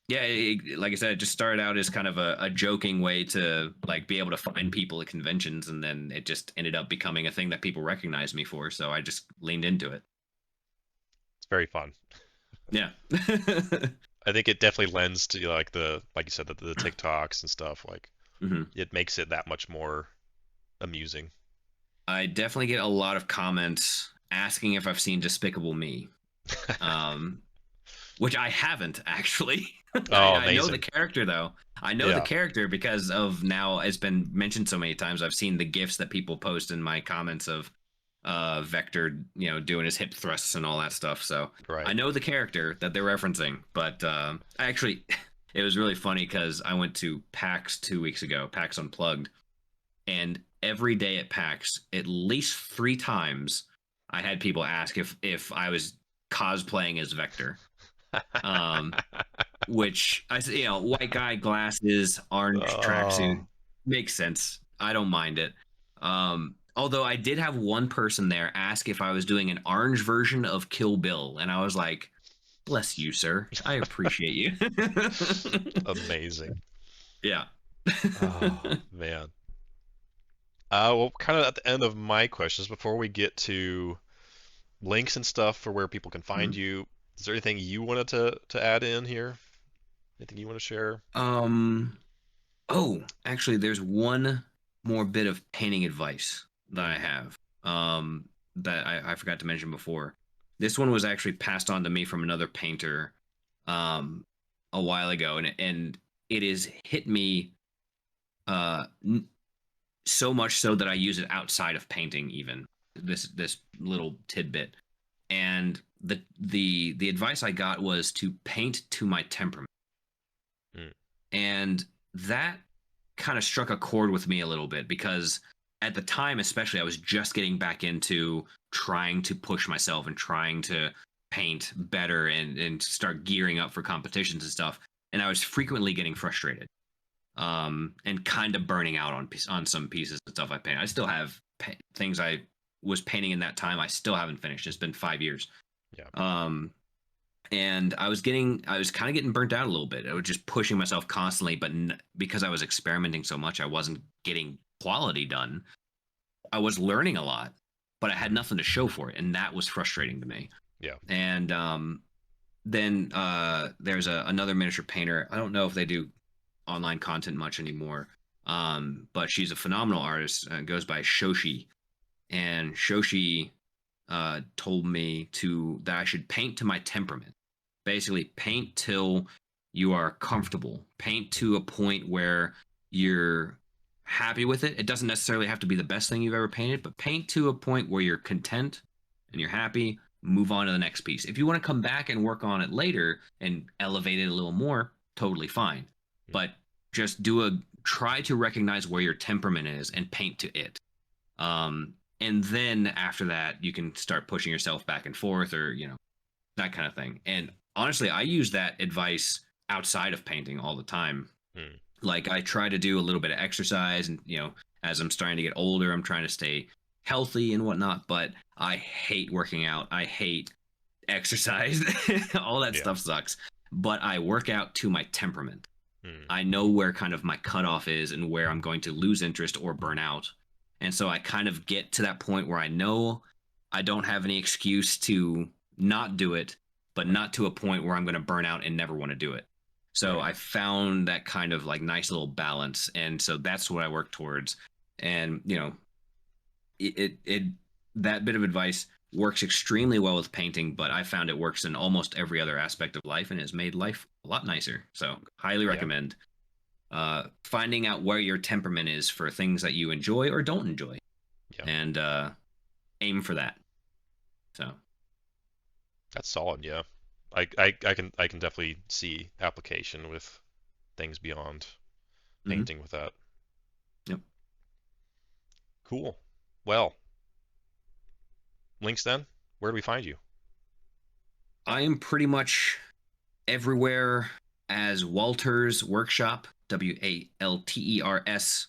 yeah, like I said, it just started out as kind of a joking way to like be able to find people at conventions, and then it just ended up becoming a thing that people recognize me for. So I just leaned into it. It's very fun. Yeah. I think it definitely lends to like like you said, the TikToks and stuff. Like hmm it makes it that much more amusing. I definitely get a lot of comments asking if I've seen Despicable Me, um, which I haven't actually. Oh, I know the amazing. character though. I know the Yeah. character because of now it's been mentioned so many times. I've seen the gifs that people post in my comments of Vector, doing his hip thrusts and all that stuff. So I Right. know the character that they're referencing. But I actually, it was really funny because I went to PAX 2 weeks ago, PAX Unplugged, and every day at PAX, at least 3 times, I had people ask if I was cosplaying as Vector. Um, which I said, white guy, glasses, orange tracksuit, Oh. makes sense. I don't mind it. Although I did have one person there ask if I was doing an orange version of Kill Bill, and I was like, "Bless you, sir. I appreciate you." Amazing. Yeah. Oh man. Well, kind of at the end of my questions, before we get to links and stuff for where people can find Mhm. you, is there anything you wanted to add in here? Anything you want to share? um. Oh, actually, there's one more bit of painting advice that I Mm, have that I forgot to mention before. This one was actually passed on to me from another painter um, a while ago, and it has hit me uh, so much so that I use it outside of painting. Even this little tidbit, and the advice I got was to paint to my temperament, mm, and that kind of struck a chord with me a little bit because at the time especially I was just getting back into trying to push myself and trying to paint better and start gearing up for competitions and stuff, and I was frequently getting frustrated and kind of burning out on some pieces of stuff I paint. I still have things I was painting in that time I still haven't finished. It's been 5 years. yeah. um and I was kind of getting burnt out a little bit. I was just pushing myself constantly, but because I was experimenting so much, I wasn't getting quality done. I was learning a lot, but I had nothing to show for it, and that was frustrating to me. Yeah. And then there's another miniature painter. I don't know if they do online content much anymore, but she's a phenomenal artist. Goes by Shoshi, and Shoshi told me that I should paint to my temperament. Basically, paint till you are comfortable. Paint to a point where you're happy with it. It doesn't necessarily have to be the best thing you've ever painted, but paint to a point where you're content and you're happy. Move on to the next piece. If you want to come back and work on it later and elevate it a little more, totally fine. Mm, But just try to recognize where your temperament is and paint to it. And then after that, you can start pushing yourself back and forth, or that kind of thing. And honestly, I use that advice outside of painting all the time. mm, Like I try to do a little bit of exercise, and as I'm starting to get older, I'm trying to stay healthy and whatnot. But I hate working out. I hate exercise. All that yeah. stuff sucks. But I work out to my temperament. Mm, I know where kind of my cutoff is and where I'm going to lose interest or burn out. And so I kind of get to that point where I know I don't have any excuse to not do it, but not to a point where I'm going to burn out and never want to do it. So right. I found that kind of like nice little balance. And so that's what I work towards. And, it that bit of advice works extremely well with painting, but I found it works in almost every other aspect of life and has made life a lot nicer. So highly Yeah. recommend finding out where your temperament is for things that you enjoy or don't enjoy, Yeah. and aim for that. So That's solid. Yeah. I can definitely see application with things beyond mhm. painting with that. Yep. Cool. Well, links then. Where do we find you? I am pretty much everywhere as Walters Workshop, WALTERS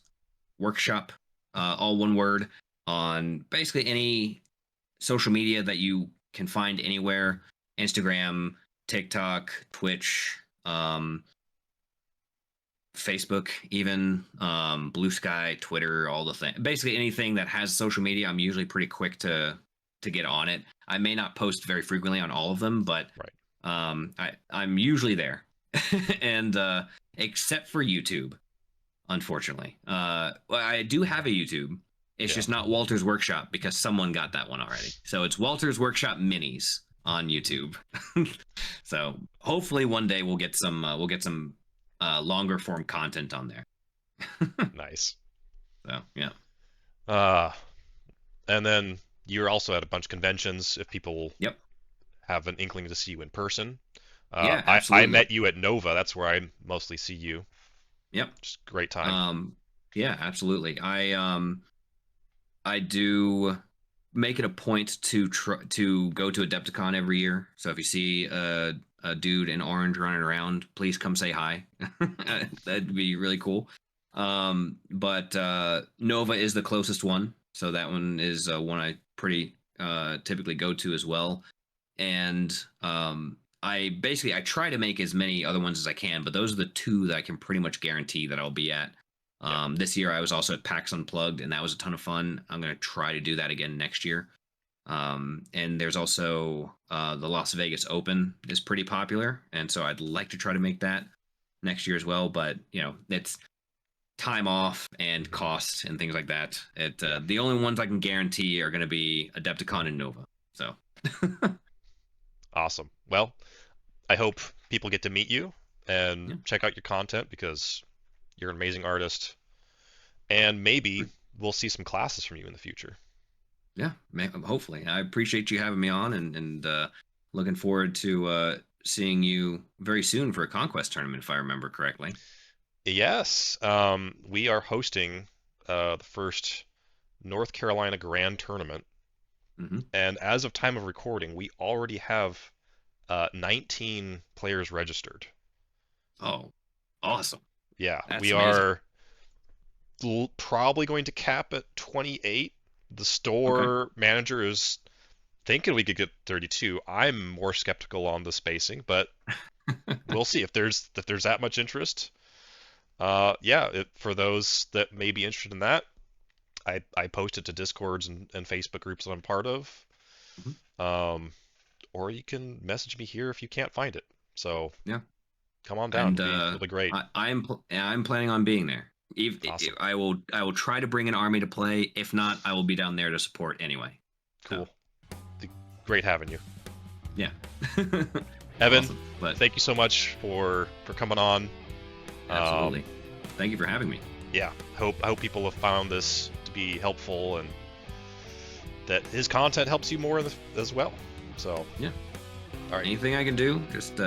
Workshop, all one word, on basically any social media that you can find anywhere: Instagram, TikTok, Twitch, Facebook, even Blue Sky, Twitter, all the things. Basically anything that has social media, I'm usually pretty quick to get on it. I may not post very frequently on all of them, but Right. I'm usually there, and except for YouTube, unfortunately. Well, I do have a YouTube. It's Yeah. just not Walter's Workshop because someone got that one already. So it's Walter's Workshop Minis on YouTube. So hopefully one day we'll get some longer form content on there. Nice. So yeah. Uh, and then you're also at a bunch of conventions. If people Yep. have an inkling to see you in person, Yeah, I absolutely. met you at Nova. That's where I mostly see you. Yep. Just great time. Yeah, absolutely. I do make it a point to to go to Adepticon every year. So if you see a dude in orange running around, please come say hi. That'd be really cool. But Nova is the closest one, so that one is one I pretty typically go to as well. And I try to make as many other ones as I can, but those are the two that I can pretty much guarantee that I'll be at. Yeah. This year I was also at PAX Unplugged, and that was a ton of fun. I'm going to try to do that again next year. And there's also the Las Vegas Open is pretty popular, and so I'd like to try to make that next year as well. But it's time off and cost and things like that. The only ones I can guarantee are going to be Adepticon and Nova. So Awesome. Well, I hope people get to meet you and yeah. check out your content because you're an amazing artist. And maybe we'll see some classes from you in the future. Yeah, hopefully. I appreciate you having me on, and looking forward to seeing you very soon for a Conquest tournament, if I remember correctly. Yes, we are hosting the first North Carolina Grand Tournament, Hmm. and as of time of recording, we already have 19 players registered. Oh, awesome. Yeah, That's we amazing. are probably going to cap at 28. The Okay. store manager is thinking we could get 32. I'm more skeptical on the spacing, but we'll see if there's that much interest. Yeah, for those that may be interested in that, I post it to Discords and Facebook groups that I'm part of. Mhm. Um, or you can message me here if you can't find it. So Yeah. come on down. And It'll be great. I'm planning on being there. Awesome. I will try to bring an army to play. If not, I will be down there to support anyway. So Cool. Great having you. yeah. Evan, Awesome. But thank you so much for coming on. Um, absolutely. Thank you for having me. yeah, I hope people have found this to be helpful and that his content helps you more as well. So, Yeah. all right. Anything I can do, just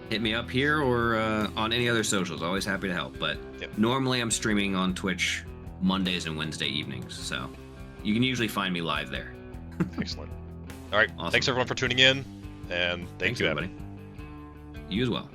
hit me up here or on any other socials. Always happy to help. But Yep. normally I'm streaming on Twitch Mondays and Wednesday evenings, so you can usually find me live there. Excellent. All right. Awesome. Thanks everyone for tuning in, and thank Thanks, you, everybody. Evan. You as well.